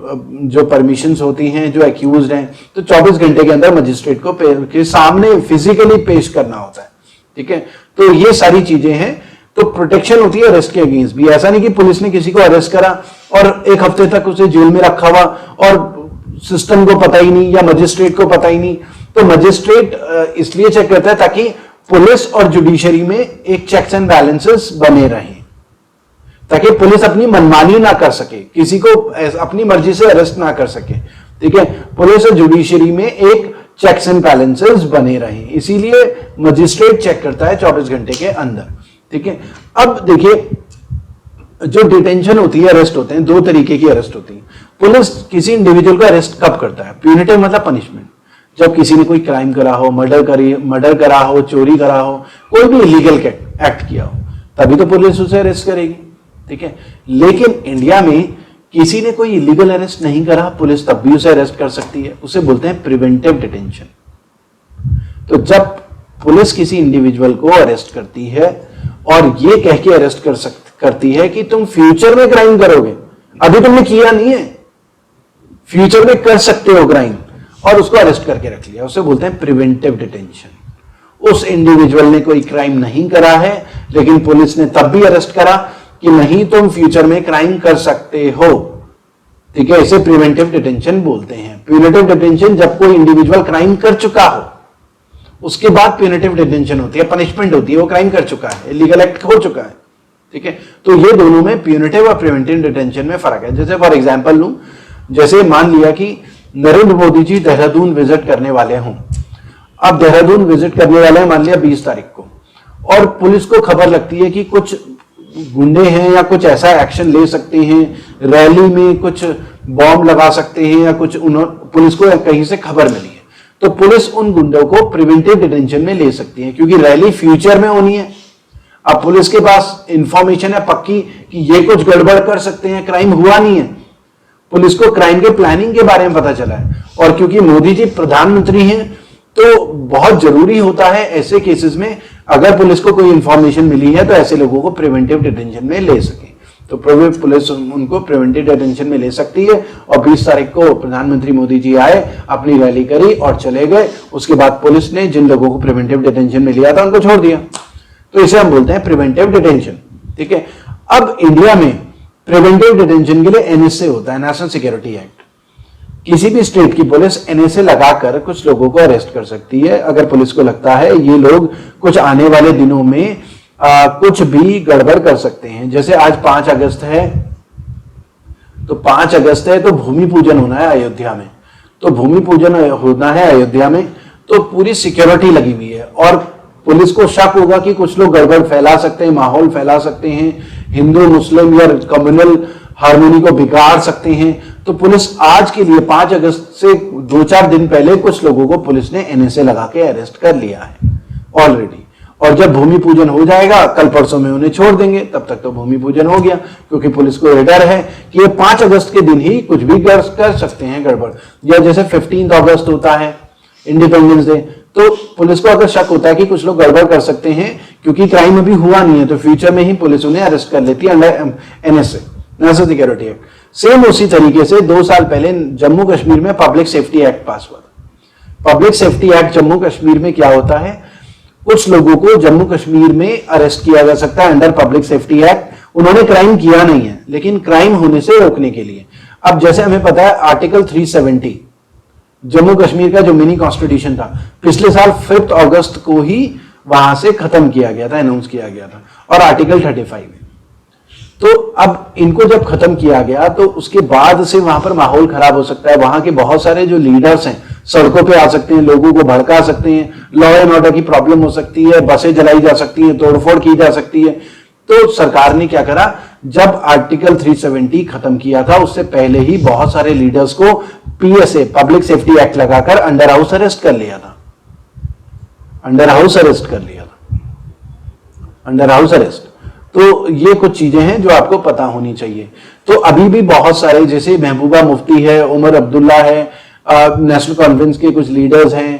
A: जो परमिशंस होती हैं जो एक्यूज्ड हैं, तो 24 घंटे के अंदर मजिस्ट्रेट को के सामने फिजिकली पेश करना होता है। ठीक है, तो ये सारी चीजें हैं। तो प्रोटेक्शन होती है अरेस्ट के अगेंस्ट भी। ऐसा नहीं कि पुलिस ने किसी को अरेस्ट करा और एक हफ्ते तक उसे जेल में रखा हुआ और सिस्टम को पता ही नहीं या मजिस्ट्रेट को पता ही नहीं। तो मजिस्ट्रेट इसलिए चेक करता है ताकि पुलिस और जुडिशरी में एक चेक्स एंड बैलेंसेस बने रहें, ताकि पुलिस अपनी मनमानी ना कर सके, किसी को अपनी मर्जी से अरेस्ट ना कर सके। ठीक है, पुलिस और जुडिशरी में एक चेक्स एंड बैलेंसेस बने रहें, इसीलिए मजिस्ट्रेट चेक करता है 24 घंटे के अंदर। ठीक है, अब देखिए, जो डिटेंशन होती है, अरेस्ट होते हैं, दो तरीके की अरेस्ट होती है। पुलिस किसी इंडिविजुअल को अरेस्ट कब करता है? प्यूनिटिव मतलब पनिशमेंट, जब किसी ने कोई क्राइम करा हो, मर्डर करा हो, चोरी करा हो, कोई भी इलीगल एक्ट किया हो, तभी तो पुलिस उसे अरेस्ट करेगी। ठीक है, लेकिन इंडिया में किसी ने कोई इलीगल अरेस्ट नहीं करा, पुलिस तब भी उसे अरेस्ट कर सकती है, उसे बोलते हैं प्रिवेंटिव डिटेंशन। तो जब पुलिस किसी इंडिविजुअल को अरेस्ट करती है और ये कह के अरेस्ट करती है कि तुम फ्यूचर में क्राइम करोगे, अभी तुमने किया नहीं है, फ्यूचर में कर सकते हो क्राइम, और उसको अरेस्ट करके रख लिया, उसे बोलते हैं प्रिवेंटिव डिटेंशन। उस इंडिविजुअल ने कोई क्राइम नहीं करा है, लेकिन पुलिस ने तब भी अरेस्ट करा कि नहीं तुम फ्यूचर में क्राइम कर सकते हो। ठीक है, इसे प्रिवेंटिव डिटेंशन बोलते हैं। प्यूनिटिव डिटेंशन जब कोई इंडिविजुअल क्राइम कर चुका हो, उसके बाद प्यूनिटिव डिटेंशन होती है, पनिशमेंट होती है, वो क्राइम कर चुका है, इलीगल एक्ट हो चुका है। ठीक है, तो ये दोनों में प्यूनिटिव और प्रिवेंटिव डिटेंशन में फर्क है। जैसे फॉर एग्जांपल लूं, जैसे मान लिया कि नरेंद्र मोदी जी देहरादून विजिट करने वाले हों। अब देहरादून विजिट करने वाले हैं मान लिया 20 तारीख को, और पुलिस को खबर लगती है कि कुछ गुंडे हैं या कुछ ऐसा एक्शन ले सकते हैं, रैली में कुछ बॉम्ब लगा सकते हैं, या कुछ पुलिस को कहीं से खबर मिली है, तो पुलिस उन गुंडों को प्रिवेंटिव डिटेंशन में ले सकती है, क्योंकि रैली फ्यूचर में होनी है। अब पुलिस के पास इंफॉर्मेशन है पक्की कि ये कुछ गड़बड़ कर सकते हैं, क्राइम हुआ नहीं है, पुलिस को क्राइम के प्लानिंग के बारे में पता चला है, और क्योंकि मोदी जी प्रधानमंत्री हैं तो बहुत जरूरी होता है ऐसे केसेस में, अगर पुलिस को कोई इंफॉर्मेशन मिली है तो ऐसे लोगों को प्रिवेंटिव डिटेंशन में ले सके। तो पुलिस उनको प्रिवेंटिव डिटेंशन में ले सकती है। और 20 तारीख को प्रधानमंत्री मोदी जी आए, अपनी रैली करी और चले गए। उसके बाद पुलिस ने जिन लोगों को प्रिवेंटिव डिटेंशन में लिया था उनको छोड़ दिया। तो इसे हम बोलते हैं प्रिवेंटिव डिटेंशन। ठीक है, अब इंडिया में प्रिवेंटिव डिटेंशन के लिए एनएसए होता है, नेशनल सिक्योरिटी एक्ट। किसी भी स्टेट की पुलिस एनएसए लगाकर कुछ लोगों को अरेस्ट कर सकती है अगर पुलिस को लगता है ये लोग कुछ आने वाले दिनों में कुछ भी गड़बड़ कर सकते हैं। जैसे आज 5 अगस्त है, तो 5 अगस्त है तो भूमि पूजन होना है अयोध्या में। तो भूमि पूजन होना है अयोध्या में, तो पूरी सिक्योरिटी लगी हुई है और पुलिस को शक होगा कि कुछ लोग गड़बड़ फैला सकते हैं, माहौल फैला सकते हैं, हिंदू मुस्लिम या कम्युनल हार्मोनी को बिगाड़ सकते हैं। तो पुलिस आज के लिए 5 अगस्त से 2-4 दिन पहले कुछ लोगों को पुलिस ने एनएसए लगा के अरेस्ट कर लिया है ऑलरेडी। और जब भूमि पूजन हो जाएगा कल परसों में उन्हें छोड़ देंगे, तब तक तो भूमि पूजन हो गया, क्योंकि पुलिस को डर है कि ये 5 अगस्त के दिन ही कुछ भी कर सकते हैं गड़बड़। या जैसे 15 अगस्त होता है इंडिपेंडेंस डे, तो पुलिस को अगर शक होता है कि कुछ लोग गड़बड़ कर सकते हैं क्योंकि क्राइम अभी हुआ नहीं है, तो फ्यूचर में ही पुलिस उन्हें अरेस्ट कर लेती है under NSA, national security act. Same उसी तरीके से 2 साल पहले जम्मू कश्मीर में पब्लिक सेफ्टी एक्ट पास हुआ था। Public safety act Jammu Kashmir में क्या होता है, कुछ लोगों को जम्मू कश्मीर में अरेस्ट किया जा सकता है अंडर पब्लिक सेफ्टी एक्ट। उन्होंने क्राइम किया नहीं है, लेकिन क्राइम होने से रोकने के लिए। अब जैसे हमें पता है आर्टिकल 370 जम्मू कश्मीर का जो मिनी कॉन्स्टिट्यूशन था, पिछले साल 5 अगस्त को ही वहां से खत्म किया गया था, अनाउंस किया गया था, और आर्टिकल 35 में। तो अब इनको जब खत्म किया गया तो उसके बाद से वहां पर माहौल खराब हो सकता है। वहां के बहुत सारे जो लीडर्स हैं सड़कों पे आ सकते हैं, लोगों को भड़का सकते हैं, लॉ एंड ऑर्डर की प्रॉब्लम हो सकती है, बसें जलाई जा सकती हैं, तोड़फोड़ की जा सकती है। तो सरकार ने क्या करा, जब आर्टिकल 370 खत्म किया था उससे पहले ही बहुत सारे लीडर्स को पीएसए पब्लिक सेफ्टी एक्ट लगाकर अंडर हाउस अरेस्ट कर लिया था, अंडर हाउस अरेस्ट कर लिया था, अंडर हाउस अरेस्ट। तो ये कुछ चीजें हैं जो आपको पता होनी चाहिए। तो अभी भी बहुत सारे, जैसे महबूबा मुफ्ती है, उमर अब्दुल्ला है, नेशनल कॉन्फ्रेंस के कुछ लीडर्स हैं,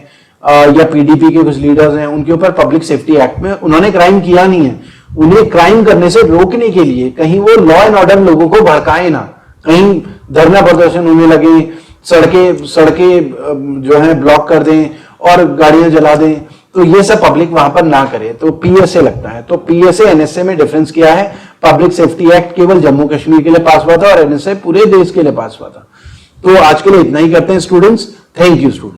A: या पीडीपी के कुछ लीडर्स हैं, उनके ऊपर पब्लिक सेफ्टी एक्ट में उन्होंने क्राइम किया नहीं है। उन्हें क्राइम करने से रोकने के लिए, कहीं वो लॉ एंड ऑर्डर लोगों को भड़काए ना, कहीं धरना प्रदर्शन होने लगे, सड़कें जो है ब्लॉक कर दें और गाड़ियां जला दें, तो ये सब पब्लिक वहां पर ना करे, तो पीएसए लगता है। तो पीएसए एनएसए में डिफरेंस क्या है, पब्लिक सेफ्टी एक्ट केवल जम्मू कश्मीर के लिए पास हुआ था और एनएसए पूरे देश के लिए पास हुआ था। तो आज के लिए इतना ही करते हैं स्टूडेंट्स। Thank you student.